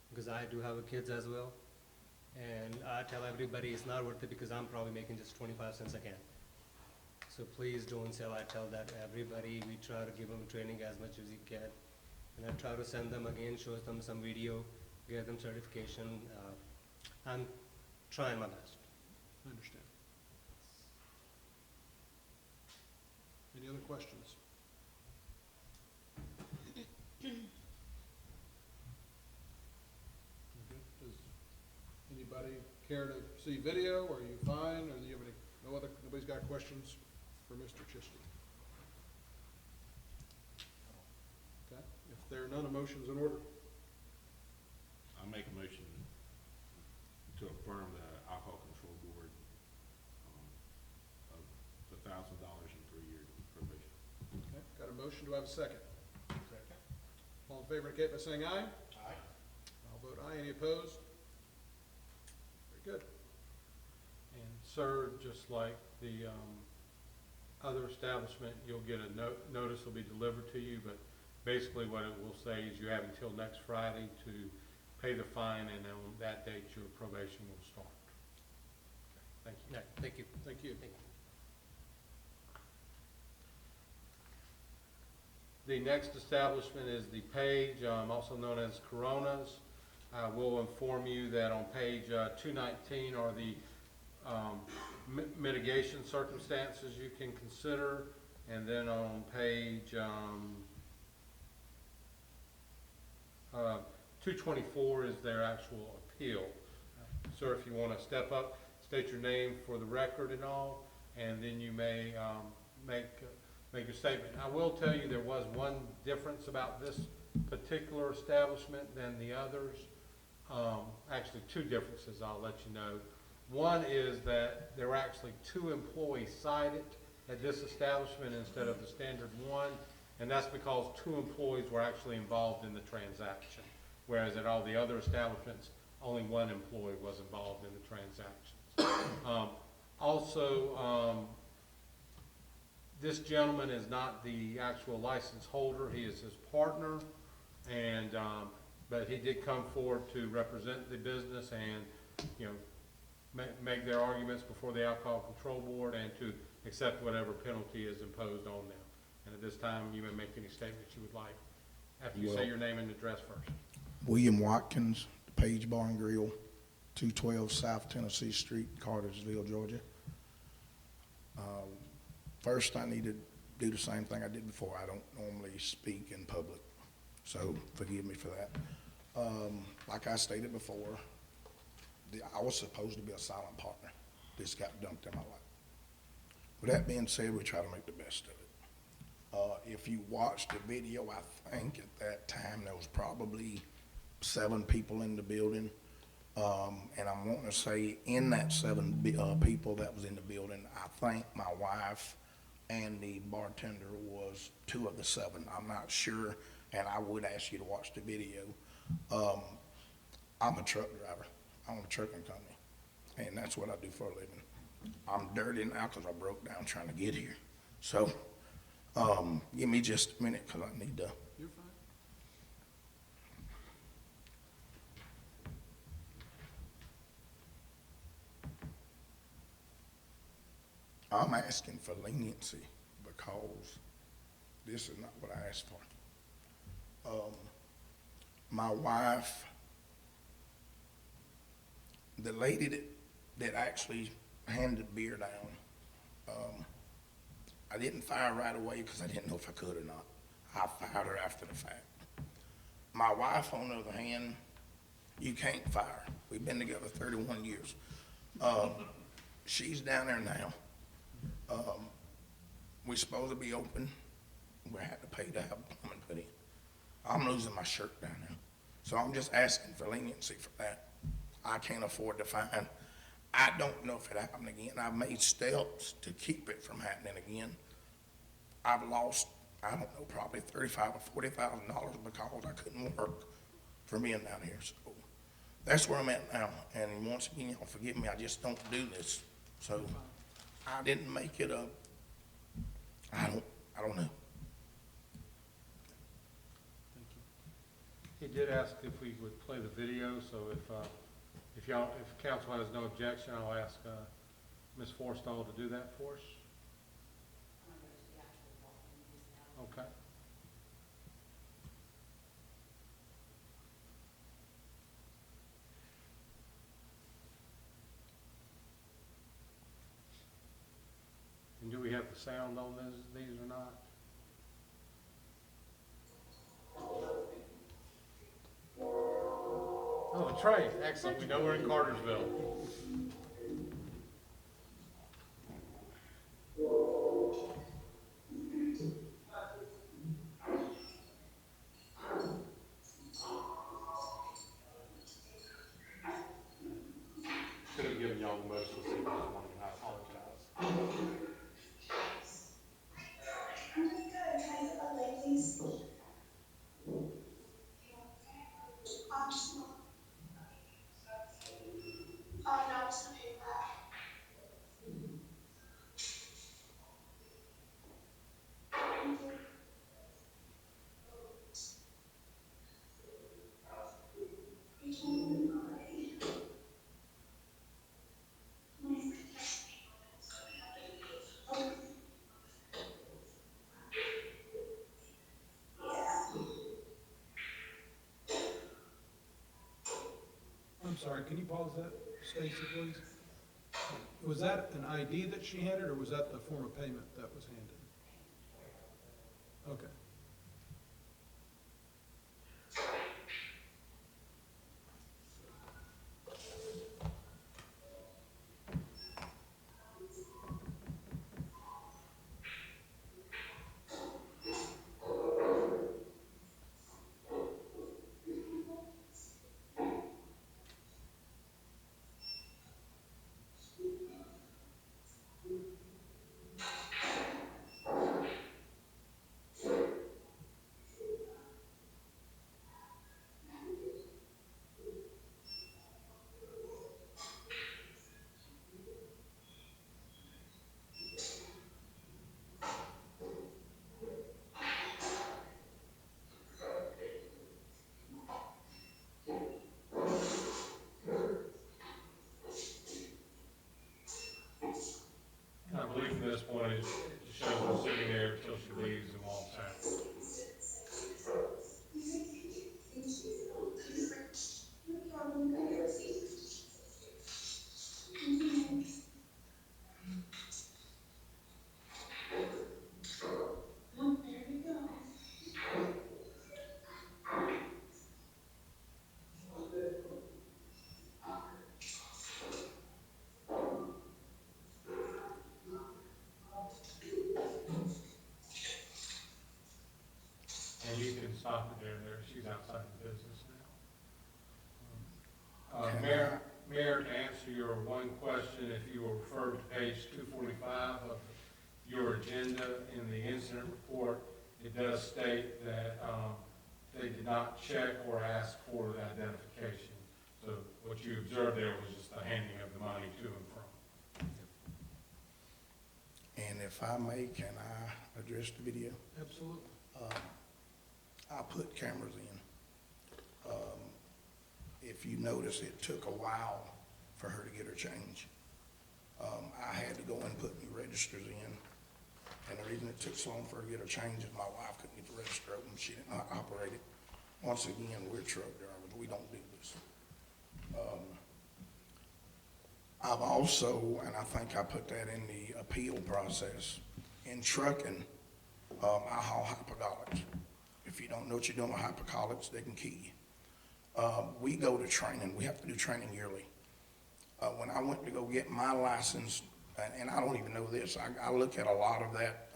because I do have kids as well. And I tell everybody it's not worth it because I'm probably making just 25 cents a can. So please don't sell. I tell that everybody. We try to give them training as much as you can. And I try to send them again, show them some video, get them certification. I'm trying my best. I understand. Any other questions? Okay. Does anybody care to see video, or are you fine, or do you have any, nobody's got questions for Mr. Chisholm? Okay, if there are none, a motion's in order. I make a motion to affirm the alcohol control board, of the $1,000 and 3-year probation. Okay, got a motion, do I have a second? Second. All in favor indicate by saying aye. Aye. I'll vote aye, any opposed? Very good. And sir, just like the other establishment, you'll get a notice will be delivered to you, but basically what it will say is you have until next Friday to pay the fine, and on that date, your probation will start. Thank you. Yeah, thank you. Thank you. Thank you. The next establishment is the Page, also known as Coronas. I will inform you that on page 219 are the mitigation circumstances you can consider, and then on page 224 is their actual appeal. Sir, if you want to step up, state your name for the record and all, and then you may make your statement. I will tell you there was one difference about this particular establishment than the others. Actually, two differences I'll let you know. One is that there were actually 2 employees cited at this establishment instead of the standard 1, and that's because 2 employees were actually involved in the transaction, whereas at all the other establishments, only 1 employee was involved in the transactions. This gentleman is not the actual license holder, he is his partner, and but he did come forward to represent the business and, you know, make their arguments before the Alcohol Control Board and to accept whatever penalty is imposed on them. And at this time, you may make any statements you would like, after you say your name and address first. William Watkins, Page Bar and Grill, 212 South Tennessee Street, Cartersville, Georgia. First, I need to do the same thing I did before. I don't normally speak in public, so forgive me for that. Like I stated before, I was supposed to be a silent partner. This got dumped in my lap. With that being said, we try to make the best of it. If you watched the video, I think at that time there was probably 7 people in the building. And I'm wanting to say in that 7 people that was in the building, I think my wife and the bartender was 2 of the 7. I'm not sure, and I would ask you to watch the video. I'm a truck driver. I own a trucking company, and that's what I do for a living. I'm dirty now because I broke down trying to get here. So give me just a minute because I need to. You're fine. I'm asking for leniency because this is not what I asked for. My wife, the lady that actually handed beer down, I didn't fire right away because I didn't know if I could or not. I fired her after the fact. My wife, on the other hand, you can't fire. We've been together 31 years. She's down there now. We're supposed to be open. We had to pay to have plumbing put in. I'm losing my shirt down there. So I'm just asking for leniency for that. I can't afford to fine. I don't know if it happened again. I've made steps to keep it from happening again. I've lost, I don't know, probably $35,000 or $40,000 because I couldn't work for being down here. So that's where I'm at now. And once again, y'all forgive me, I just don't do this. So I didn't make it up. I don't know. He did ask if we would play the video, so if If council has no objection, I'll ask, Ms. Forstall to do that for us. Okay. And do we have the sound on these or not? Oh, the train, excellent, we know we're in Cartersville. Could have given y'all the most this morning, I apologize. I'm doing good. Can I sit by the lake, please? Just a moment. No, I'm just gonna pay for that. Thank you. You told me already. Okay. I'm sorry, can you pause that, Stacy, please? Was that an ID that she handed, or was that the form of payment that was handed? Okay. And I believe from this point, it shows her sitting there until she leaves and walks out. No problem. Can I get a receipt? Thank you, ma'am. Oh, there we go. And you can stop it there, she's outside the business now. Mayor, to answer your one question, if you will refer to page 245 of your agenda in the incident report, it does state that they did not check or ask for the identification. So what you observed there was just the handing of the money to and from. And if I may, can I address the video? Absolutely. I put cameras in. If you notice, it took a while for her to get her change. I had to go and put new registers in. And the reason it took so long for her to get her change is my wife couldn't get the register open. She didn't know how to operate it. Once again, we're truck drivers. We don't do this. I've also, and I think I put that in the appeal process, in trucking, I haul hypergolics. If you don't know what you're doing with hypergolics, they can kill you. We go to training. We have to do training yearly. When I went to go get my license, and I don't even know this, I look at a lot of that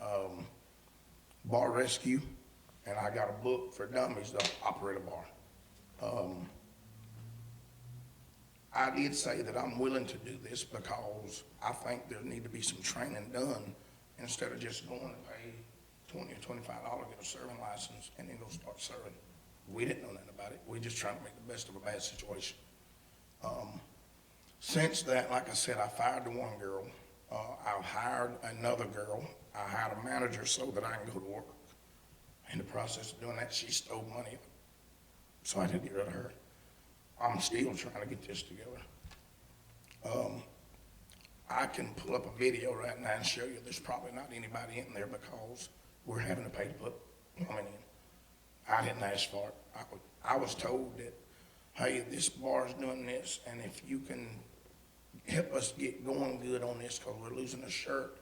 bar rescue, and I got a book for dummies to operate a bar. I did say that I'm willing to do this because I think there need to be some training done instead of just going to pay $20 or $25 to get a serving license and then go start serving. We didn't know nothing about it. We just trying to make the best of a bad situation. Since that, like I said, I fired the one girl. I've hired another girl. I hired a manager so that I can go to work. In the process of doing that, she stole money, so I had to get rid of her. I'm still trying to get this together. I can pull up a video right now and show you there's probably not anybody in there because we're having to pay to put plumbing in. I didn't ask for it. I was told that, hey, this bar's doing this, and if you can help us get going good on this, because we're losing a shirt,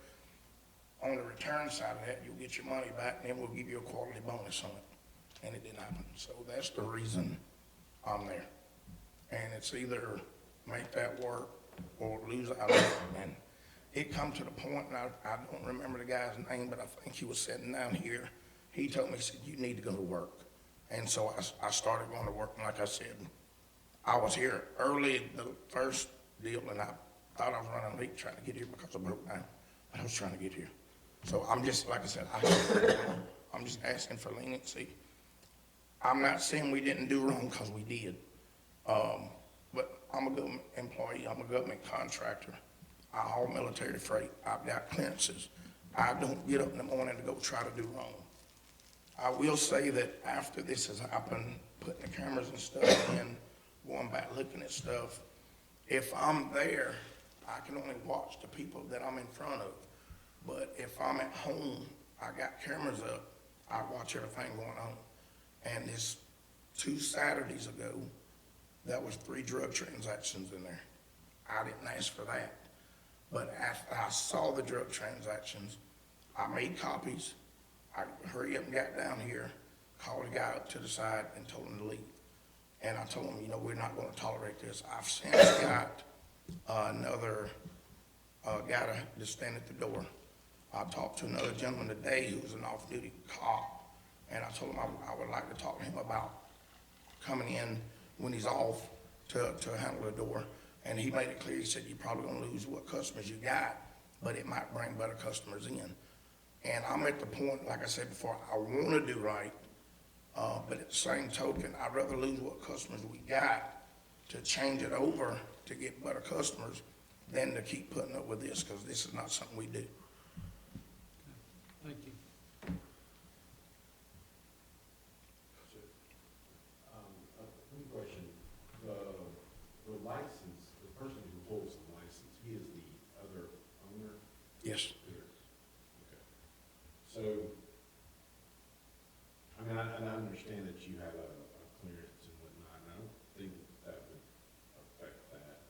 on the return side of that, you'll get your money back, and then we'll give you a quarterly bonus on it. And it didn't happen. So that's the reason I'm there. And it's either make that work or lose out on it. And it come to the point, and I don't remember the guy's name, but I think he was sitting down here. He told me, he said, you need to go to work. And so I started going to work, and like I said, I was here early, the first deal, and I thought I was running late trying to get here because I broke down. But I was trying to get here. So I'm just, like I said, I'm just asking for leniency. I'm not saying we didn't do wrong, because we did. But I'm a government employee, I'm a government contractor. I haul military freight, I've got clearances. I don't get up in the morning to go try to do wrong. I will say that after this has happened, putting the cameras and stuff in, going back looking at stuff, if I'm there, I can only watch the people that I'm in front of. But if I'm at home, I got cameras up, I watch everything going on. And this 2 Saturdays ago, that was 3 drug transactions in there. I didn't ask for that. But after I saw the drug transactions, I made copies. I hurry up and got down here, called the guy up to the side and told him to leave. And I told him, you know, we're not gonna tolerate this. I've since got another guy to stand at the door. I talked to another gentleman today who was an off-duty cop, and I told him I would like to talk to him about coming in when he's off to handle the door. And he made it clear, he said, you're probably gonna lose what customers you got, but it might bring better customers in. And I'm at the point, like I said before, I wanna do right, but at the same token, I'd rather lose what customers we got to change it over to get better customers than to keep putting up with this, because this is not something we do. Thank you. One question, the license, the person who holds the license, he is the other owner? Yes. Here. Okay. So, I mean, and I understand that you have a clearance and whatnot, and I don't think that would affect that.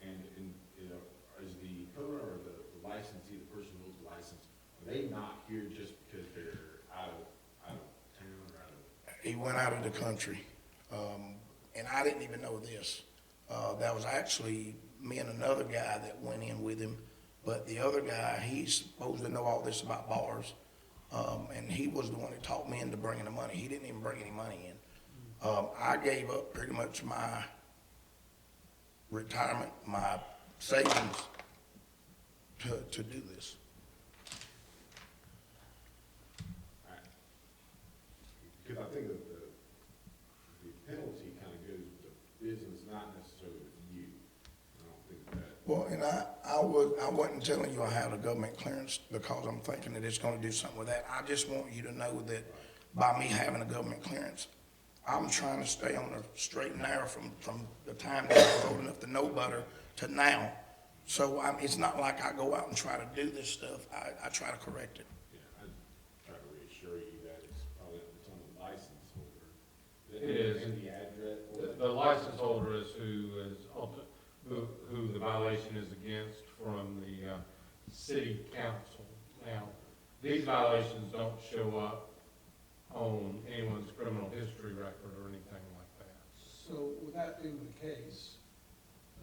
And, you know, is the owner or the licensee, the person who holds the license, are they not here just because they're out of town or out of? He went out of the country, and I didn't even know this. That was actually me and another guy that went in with him, but the other guy, he's supposed to know all this about bars, and he was the one that talked me into bringing the money. He didn't even bring any money in. I gave up pretty much my retirement, my savings to do this. Because I think that the penalty kind of goes with the business, not necessarily with you. I don't think that. Well, and I wasn't telling you I had a government clearance because I'm thinking that it's gonna do something with that. I just want you to know that by me having a government clearance, I'm trying to stay on the straight and narrow from the time that I was old enough to know better to now. So it's not like I go out and try to do this stuff. I try to correct it. Yeah, I try to reassure you that it's probably, it's on the license holder. It is. And the address. The license holder is who the violation is against from the city council. Now, these violations don't show up on anyone's criminal history record or anything like that. So with that being the case,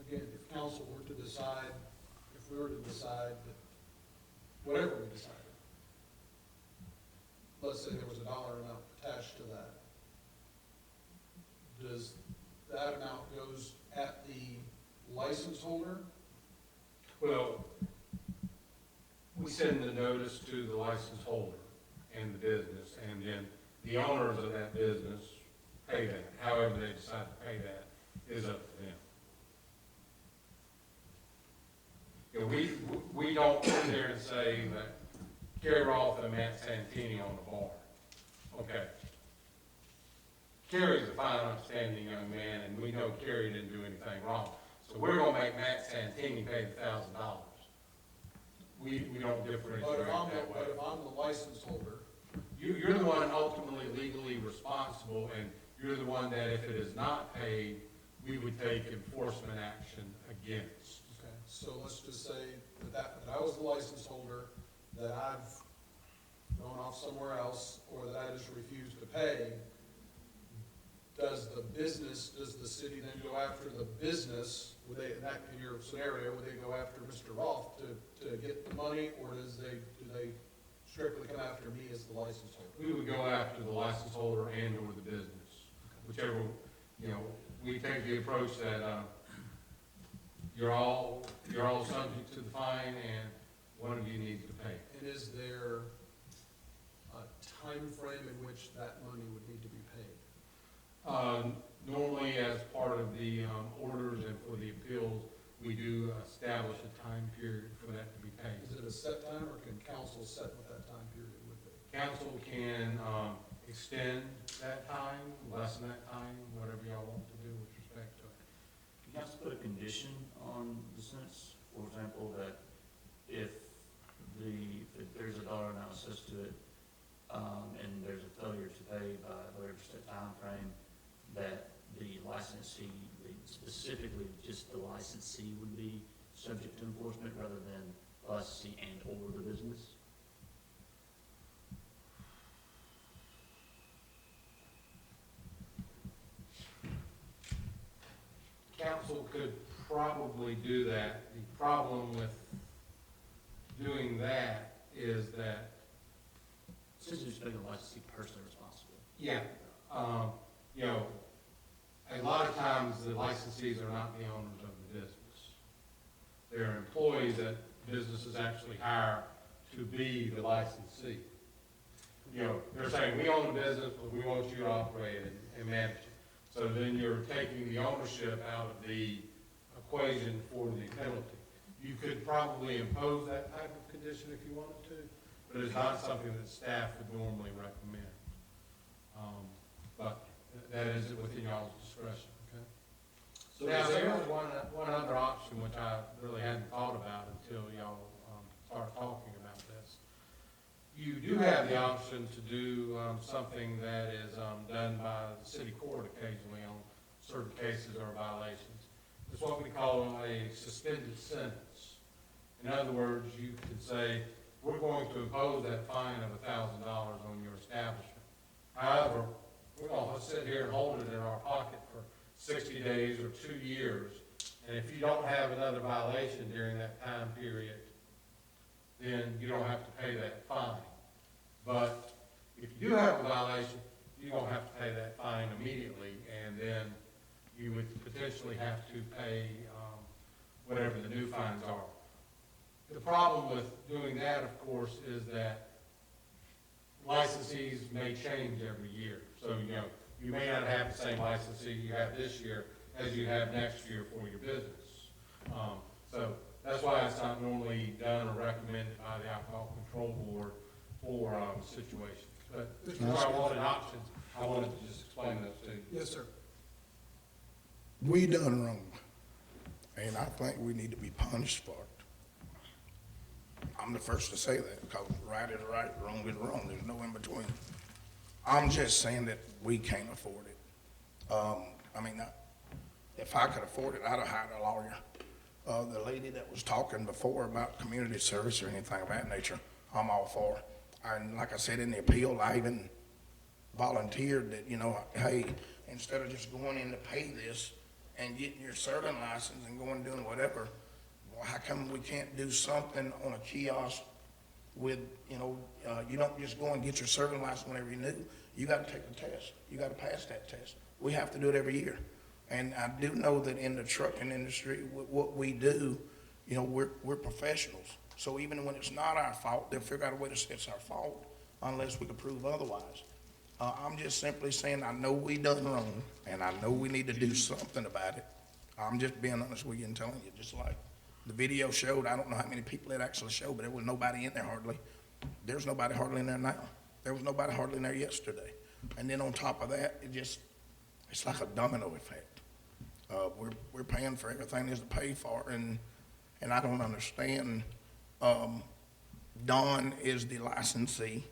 again, if council were to decide, if we were to decide that whatever we decided, let's say there was a dollar amount attached to that, does that amount goes at the license holder? Well, we send the notice to the license holder and the business, and then the owners of that business pay that. However they decide to pay that is up to them. You know, we don't sit there and say that Kerry Roth and Matt Santini own the bar. Okay. Kerry's a fine, upstanding young man, and we know Kerry didn't do anything wrong. So we're gonna make Matt Santini pay $1,000. We don't differentiate But that way. if I'm the license holder, You're the one ultimately legally responsible, and you're the one that if it is not paid, we would take enforcement action against. okay, so let's just say that I was the license holder, that I've gone off somewhere else, or that I just refused to pay. Does the city then go after the business, would they, in your scenario, would they go after Mr. Roth to get the money, or do they strictly come after me as the license holder? We would go after the license holder and or the business, whichever, we take the approach that, you're all subject to the fine, and one of you needs to pay. And is there a time frame in which that money would need to be paid? Normally, as part of the orders and for the appeals, we do establish a time period for that to be paid. Is it a set time, or can council set what that time period would be? Council can extend that time, lessen that time, whatever y'all want to do with respect to it. Can you also put a condition on the sentence, for example, that if there's a dollar amount assessed to it, and there's a failure to pay by whatever set time frame, that the licensee, specifically just the licensee, would be subject to enforcement rather than licensee and or the business? Council could probably do that. The problem with doing that is that, Essentially, just making the licensee personally responsible. yeah, a lot of times the licensees are not the owners of the business. They're employees that businesses actually hire to be the licensee. They're saying, we own the business, but we want you to operate it and manage it. So then you're taking the ownership out of the equation for the penalty. You could probably impose that type of condition if you wanted to, but it's not something that staff would normally recommend. But that is within y'all's discretion, okay? So Now, is there there- is one other option which I really hadn't thought about until y'all started talking about this. You do have the option to do something that is done by the city court occasionally on certain cases or violations. It's what we call a suspended sentence. In other words, you could say, we're going to impose that fine of $1,000 on your establishment. However, we're going to sit here and hold it in our pocket for 60 days or 2 years, and if you don't have another violation during that time period, then you don't have to pay that fine. But if you do have a violation, you're going to have to pay that fine immediately, and then you would potentially have to pay whatever the new fines are. The problem with doing that, of course, is that licensees may change every year. So, you may not have the same licensee you have this year as you have next year for your business. So that's why it's not normally done or recommended by the Alcohol Control Board for situations. But before I wanted options, I wanted to just explain those to you. Yes, sir. We done wrong, and I think we need to be punished for it. I'm the first to say that, because right is right, wrong is wrong, there's no in between. I'm just saying that we can't afford it. If I could afford it, I'd have hired a lawyer. The lady that was talking before about community service or anything of that nature, I'm all for. And like I said in the appeal, I even volunteered that, hey, instead of just going in to pay this and getting your serving license and going and doing whatever, well, how come we can't do something on a kiosk with, you don't just go and get your serving license whenever you're new. You gotta take the test. You gotta pass that test. We have to do it every year. And I do know that in the trucking industry, what we do, we're professionals. So even when it's not our fault, they'll figure out a way to say it's our fault unless we can prove otherwise. I'm just simply saying, I know we done wrong, and I know we need to do something about it. I'm just being honest with you and telling you, just like the video showed, I don't know how many people it actually showed, but there was nobody in there hardly. There's nobody hardly in there now. There was nobody hardly in there yesterday. And then on top of that, It's like a domino effect. We're paying for everything there's to pay for, and I don't understand. Don is the licensee,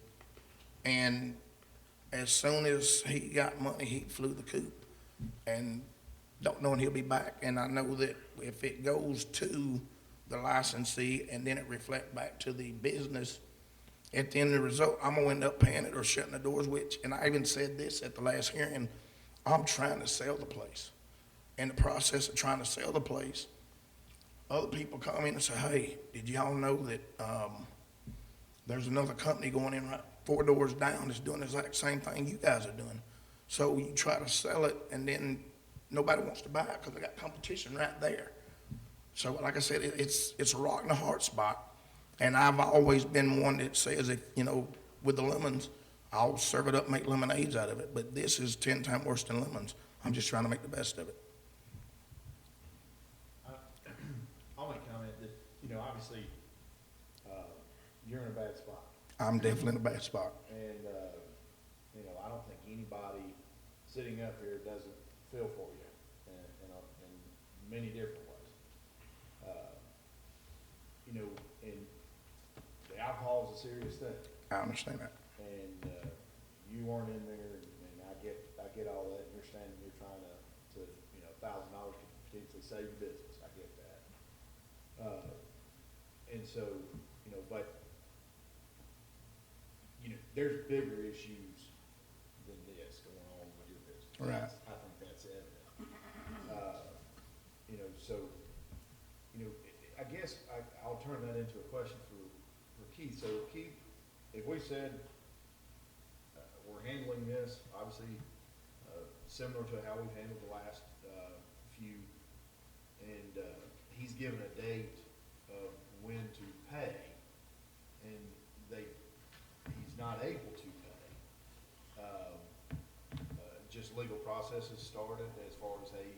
and as soon as he got money, he flew the coop, and don't know when he'll be back. And I know that if it goes to the licensee and then it reflect back to the business, at the end of the result, I'm gonna end up paying it or shutting the doors, and I even said this at the last hearing, I'm trying to sell the place. In the process of trying to sell the place, other people come in and say, hey, did y'all know that, there's another company going in right 4 doors down that's doing the exact same thing you guys are doing? So you try to sell it, and then nobody wants to buy it because they got competition right there. So like I said, it's a rock in a hard spot. And I've always been one that says, if, with the lemons, I'll serve it up, make lemonades out of it. But this is 10 times worse than lemons. I'm just trying to make the best of it. I'll make a comment that, obviously, you're in a bad spot. I'm definitely in a bad spot. And, I don't think anybody sitting up here doesn't feel for you in many different ways. And the alcohol is a serious thing. I understand that. And, you weren't in there, and I get all that, and you're standing here trying to $1,000 could potentially save your business. I get that. And so, but, there's bigger issues than this going on with your business. Right. I think that's evident. I guess I'll turn that into a question for Keith. So Keith, if we said, we're handling this, obviously, similar to how we've handled the last, few, and, he's given a date of when to pay, and he's not able to pay. Just legal processes started as far as, hey,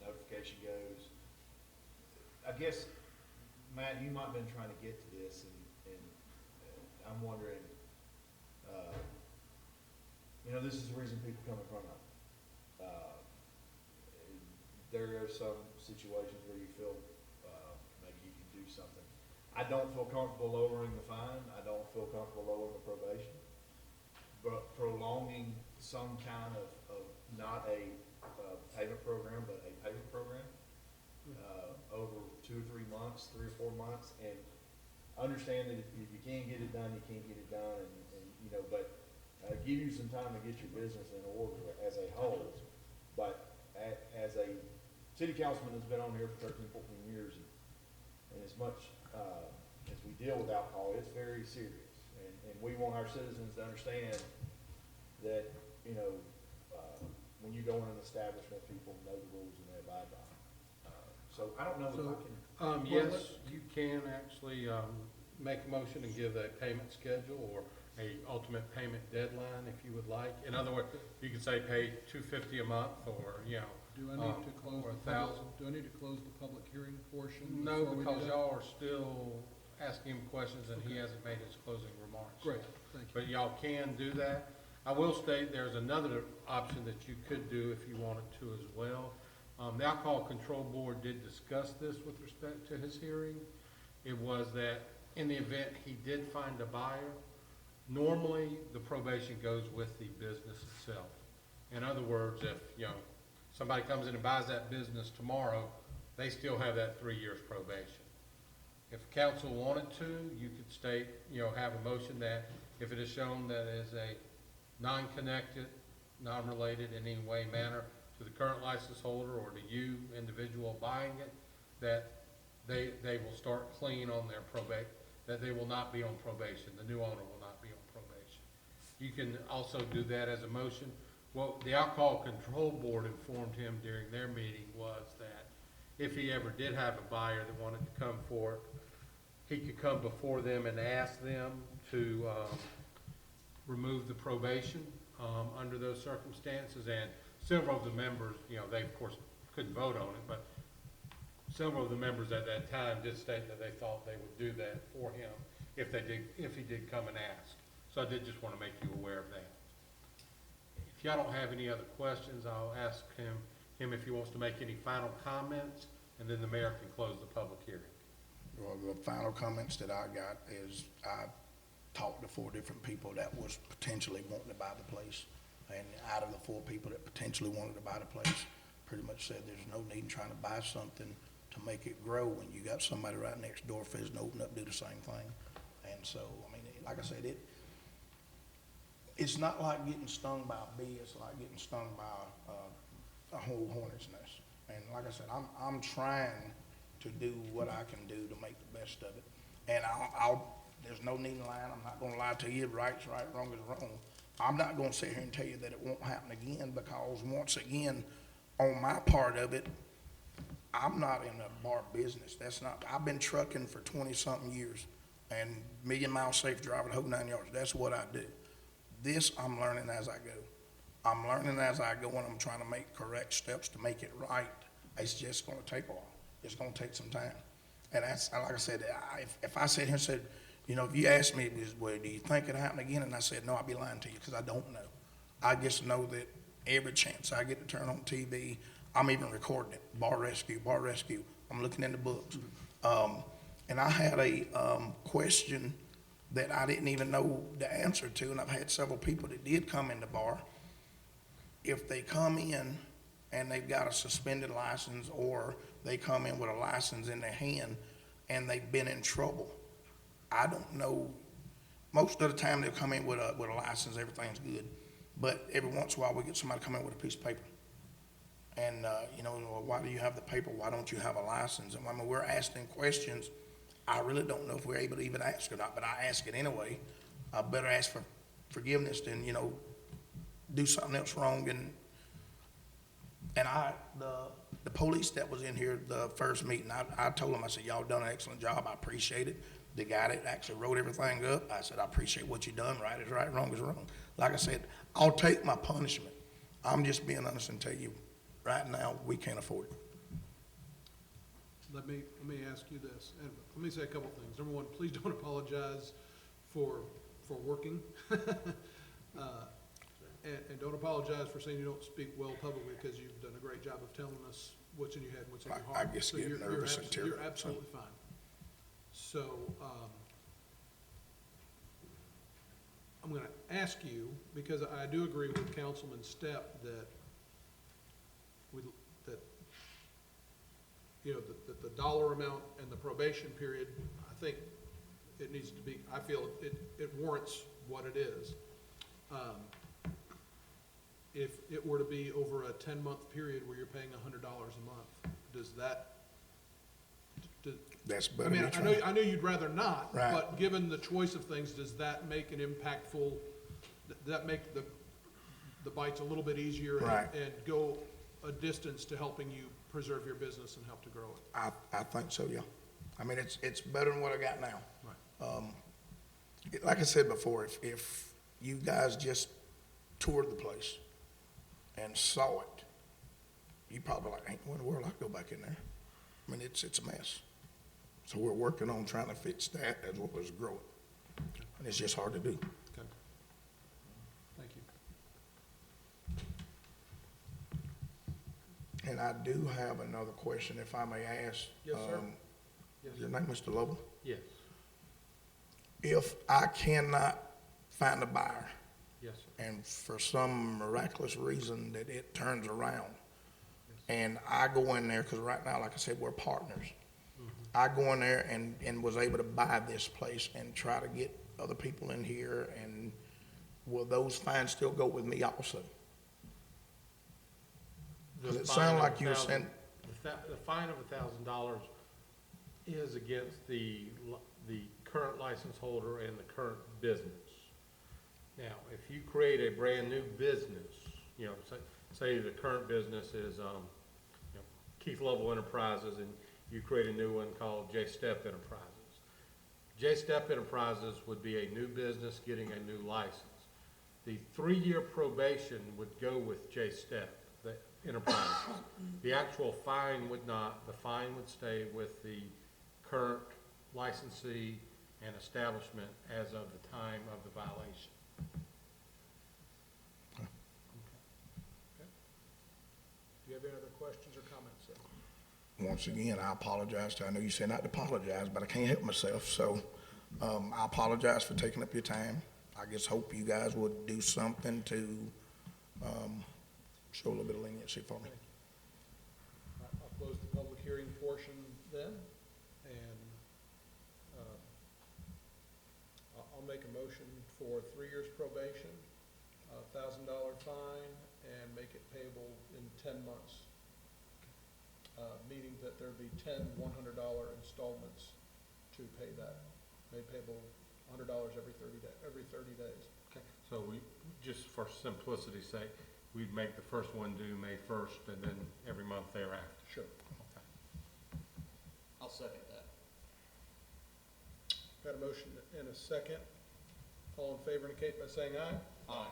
notification goes. I guess, Matt, you might have been trying to get to this, and I'm wondering, this is the reason people come in front of me. There are some situations where you feel, maybe you can do something. I don't feel comfortable lowering the fine. I don't feel comfortable lowering the probation. But prolonging some kind of not a payment program, but a payment program, over 2 or 3 months, 3 or 4 months, and understand that if you can't get it done, you can't get it done, but give you some time to get your business in order as a whole. But as a city councilman that's been on here for 13, 14 years, and as much as we deal with alcohol, it's very serious. And we want our citizens to understand that, when you go in an establishment, people know the rules and they abide by them. So I don't know if I can. Yes, you can actually, make a motion and give a payment schedule or a ultimate payment deadline if you would like. In other words, you could say pay $250 a month, or, Do I need to close or the $1,000. public, do I need to close the public hearing portion? No, before we do because that? y'all are still asking him questions and he Okay. hasn't made his closing remarks. Great, yet. thank you. But y'all can do that. I will state there's another option that you could do if you wanted to as well. The Alcohol Control Board did discuss this with respect to his hearing. It was that in the event he did find a buyer, normally the probation goes with the business itself. In other words, if, somebody comes in and buys that business tomorrow, they still have that 3 years probation. If council wanted to, you could state, have a motion that if it is shown that it is a non-connected, non-related in any way, manner to the current license holder or to you, individual buying it, that they will start clean on their probate, that they will not be on probation, the new owner will not be on probation. You can also do that as a motion. What the Alcohol Control Board informed him during their meeting was that if he ever did have a buyer that wanted to come forward, he could come before them and ask them to remove the probation under those circumstances. And several of the members, they of course couldn't vote on it, but several of the members at that time did state that they thought they would do that for him if he did come and ask. So I did just want to make you aware of that. If if y'all don't have any other questions, I'll ask him if he wants to make any final comments, and then the mayor can close the public hearing. Well, the final comments that I got is I talked to 4 different people that was potentially wanting to buy the place. And out of the 4 people that potentially wanted to buy the place, pretty much said there's no need in trying to buy something to make it grow when you got somebody right next door fixing to open up, do the same thing. And so, I mean, like I said, it's not like getting stung by a bee, it's like getting stung by a whole hornet's nest. And like I said, I'm trying to do what I can do to make the best of it. And there's no need in lying, I'm not gonna lie to you, right's right, wrong is wrong. I'm not gonna sit here and tell you that it won't happen again, because once again, on my part of it, I'm not in the bar business. I've been trucking for 20-something years and million-mile safe driver, the whole 9 yards. That's what I do. This, I'm learning as I go. I'm learning as I go, and I'm trying to make correct steps to make it right. It's just gonna take a while. It's gonna take some time. And that's, like I said, if I sat here and said, you know, if you asked me, well, do you think it'll happen again? And I said, no, I'd be lying to you, because I don't know. I just know that every chance I get to turn on TV, I'm even recording it, bar rescue. I'm looking in the books. And I had a question that I didn't even know the answer to, and I've had several people that did come in the bar. If they come in and they've got a suspended license, or they come in with a license in their hand and they've been in trouble, I don't know. Most of the time they'll come in with a license, everything's good. But every once in a while we get somebody come in with a piece of paper. And, you know, well, why do you have the paper? Why don't you have a license? And I mean, we're asking questions. I really don't know if we're able to even ask or not, but I ask it anyway. I better ask for forgiveness than, you know, do something else wrong. And the police that was in here the first meeting, I told them, I said, y'all done an excellent job. I appreciate it. The guy that actually wrote everything up, I said, I appreciate what you done. Right is right, wrong is wrong. Like I said, I'll take my punishment. I'm just being honest and tell you, right now, we can't afford it. Let me ask you this, and let me say a couple things. Number one, please don't apologize for working. And don't apologize for saying you don't speak well publicly, because you've done a great job of telling us what's in your head and what's in your heart. I just So get you're nervous and tear You're up, so. absolutely fine. So, I'm gonna ask you, because I do agree with Councilman Stepp that you know, that the dollar amount and the probation period, I think it needs to be, I feel it warrants what it is. If it were to be over a 10-month period where you're paying $100 a month, does that, That's better. I mean, I know you'd rather not, Right. but given the choice of things, does that make an impactful, does that make the bites a little bit easier Right. and go a distance to helping you preserve your business and help to grow it? I think so, yeah. I mean, it's better than what I got now. Right. Like I said before, if you guys just toured the place and saw it, you probably like, ain't what in the world, I go back in there. I mean, it's a mess. So we're working on trying to fix that as well as grow it. And it's just hard to do. Okay. Thank you. And I do have another question, if I may ask. Yes, sir. Yes, Your name, Mr. Lobo? Yes, If I cannot find a buyer, yes, sir. and for some miraculous reason that it turns around, and I go in there, because right now, like I said, we're partners. I go in there and was able to buy this place and try to get other people in here, and will those fines still go with me also? Because it sounded like you were saying, The fine of $1,000 is against the current license holder and the current business. Now, if you create a brand-new business, you know, say the current business is, you know, Keith Lovell Enterprises, and you create a new one called J. Stepp Enterprises. J. Stepp Enterprises would be a new business getting a new license. The 3-year probation would go with J. Stepp Enterprises. The actual fine would not. The fine would stay with the current licensee and establishment as of the time of the violation. you have any other questions or comments, sir? Once again, I apologize I know you said not to apologize, but I can't help myself, so, I apologize for taking up your time. I just hope you guys would do something to, show a little bit of leniency for me. All right, I'll close the public hearing portion then, and I'll make a motion for 3 years probation, $1,000 fine, and make it payable in 10 months. Meaning that there'd be 10 $100 installments to pay that, made payable $100 every 30 days. Okay, so we, just for simplicity's sake, we'd make the first one due May 1st and then every month thereafter. Sure. I'll second that. Got a motion and a second. All in favor indicate by saying aye. Aye.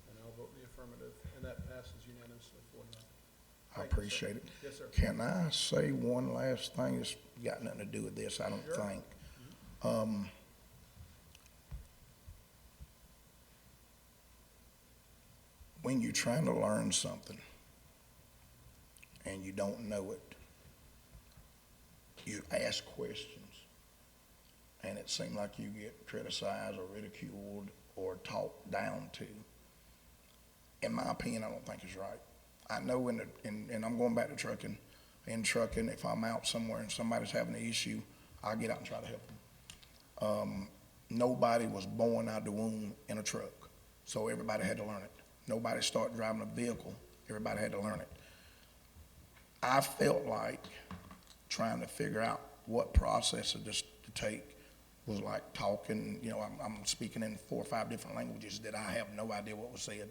And I'll vote in the affirmative, and that passes unanimously for the record. I Thank you, sir. appreciate it. Yes, sir. Can I say one last thing? It's got nothing to do with this, I don't Sure. think. When you're trying to learn something and you don't know it, you ask questions, and it seems like you get criticized or ridiculed or talked down to. In my opinion, I don't think it's right. I know and I'm going back to trucking. In trucking, if I'm out somewhere and somebody's having an issue, I'll get out and try to help them. Nobody was born out of the womb in a truck, so everybody had to learn it. Nobody started driving a vehicle, everybody had to learn it. I felt like trying to figure out what process to take was like talking, you know, I'm speaking in 4 or 5 different languages that I have no idea what was said.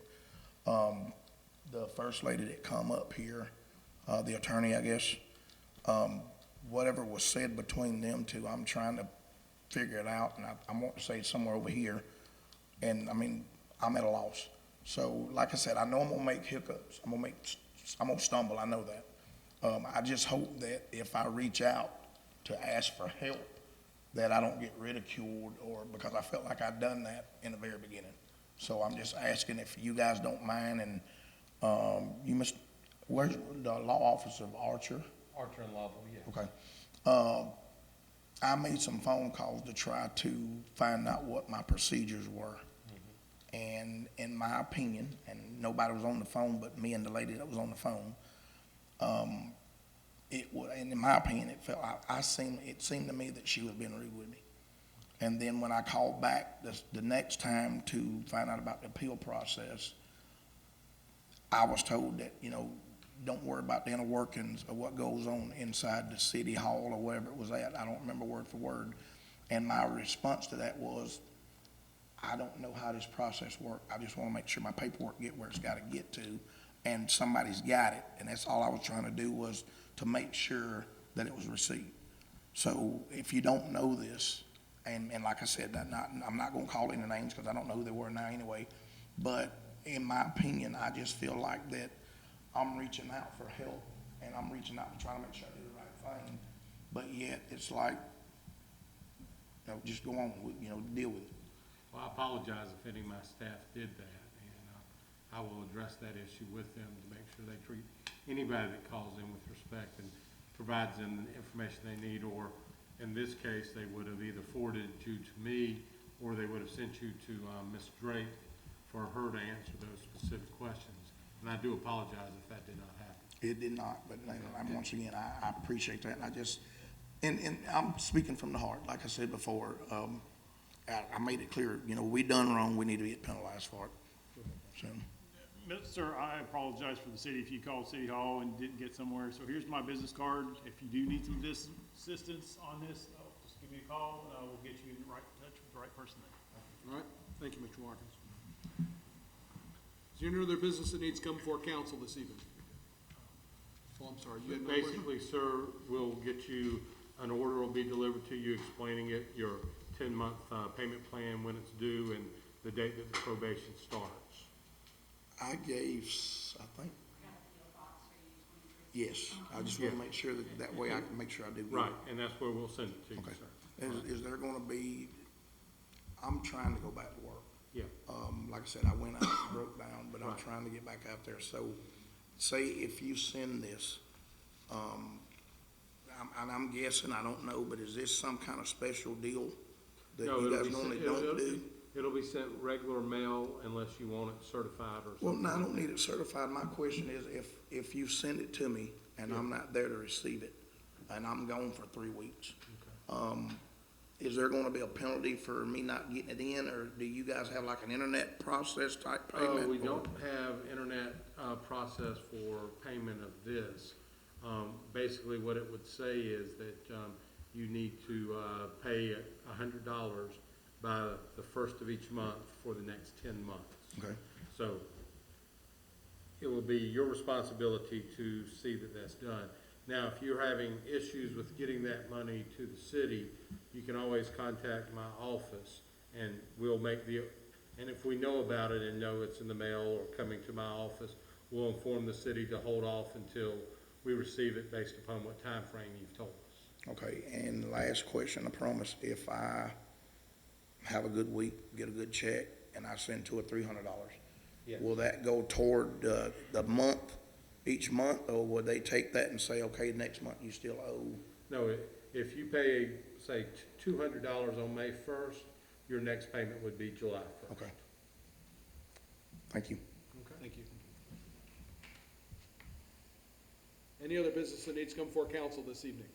The first lady that come up here, the attorney, I guess, whatever was said between them two, I'm trying to figure it out, and I want to say somewhere over here, and I mean, I'm at a loss. So, like I said, I know I'm gonna make hiccups, I'm gonna stumble, I know that. I just hope that if I reach out to ask for help, that I don't get ridiculed, or because I felt like I'd done that in the very beginning. So I'm just asking if you guys don't mind, and where's the law office of Archer? Archer and Lovell, yes. Okay. I made some phone calls to try to find out what my procedures were. And in my opinion, and nobody was on the phone but me and the lady that was on the phone, and in my opinion, it seemed to me that she was being rude with me. And then when I called back the next time to find out about the appeal process, I was told that, you know, don't worry about the inner workings of what goes on inside the city hall or wherever it was at. I don't remember word for word. And my response to that was, I don't know how this process works. I just want to make sure my paperwork get where it's got to get to, and somebody's got it. And that's all I was trying to do, was to make sure that it was received. So if you don't know this, and like I said, I'm not going to call any names because I don't know who they were now anyway, but in my opinion, I just feel like that I'm reaching out for help, and I'm reaching out to try to make sure I do the right thing, but yet it's like, you know, just go on with, you know, deal with it. Well, I apologize if any of my staff did that, and I will address that issue with them to make sure they treat anybody that calls in with respect and provides them the information they need, or in this case, they would have either forwarded you to me, or they would have sent you to Ms. Drake for her to answer those specific questions. And I do apologize if that did not happen. It did not, but once again, I appreciate that, and I just, and I'm speaking from the heart, like I said before. I made it clear, you know, we done wrong, we need to get penalized for it. So, Sir, I apologize for the city if you called City Hall and didn't get somewhere. So here's my business card. If you do need some assistance on this, just give me a call, and I will get you in the right touch with the right person there. All right, thank you, Mr. Watkins. Is there any other business that needs to come before council this evening? Oh, I'm sorry, you had no question? Basically, sir, we'll get you, an order will be delivered to you explaining it, your 10-month payment plan, when it's due, and the date that the probation starts. I gave, I think, yes, I just want to make sure that way I can make sure I do. Right, and that's where we'll send it to you, Okay. sir. Is there going to be, I'm trying to go back to work. Yeah. Like I said, I went out and broke down, but I'm trying to get back out there. So say if you send this, and I'm guessing, I don't know, but is this some kind of special deal that No, you it'll guys be normally sent- don't do? It'll be sent regular mail unless you want it certified or Well, something. no, I like don't that. need it certified. My question is, if you send it to me and I'm not there to receive it, and I'm gone for 3 weeks, is there gonna be a penalty for me not getting it in, or do you guys have like an internet process type payment? We or- don't have internet, process for payment of this. Basically what it would say is that, you need to, pay $100 by the first of each month for the next 10 months. Okay, So it will be your responsibility to see that that's done. Now, if you're having issues with getting that money to the city, you can always contact my office and we'll make and if we know about it and know it's in the mail or coming to my office, we'll inform the city to hold off until we receive it based upon what time frame you've told us. okay, and last question, I promise, if I have a good week, get a good check, and I send $200 or $300, Yeah. will that go toward the month, each month, or will they take that and say, okay, next month you still owe? No, if you pay, say, $200 on May 1st, your next payment would be July 1st. Okay. Thank you. Thank you. Any other business that needs to come before council this evening?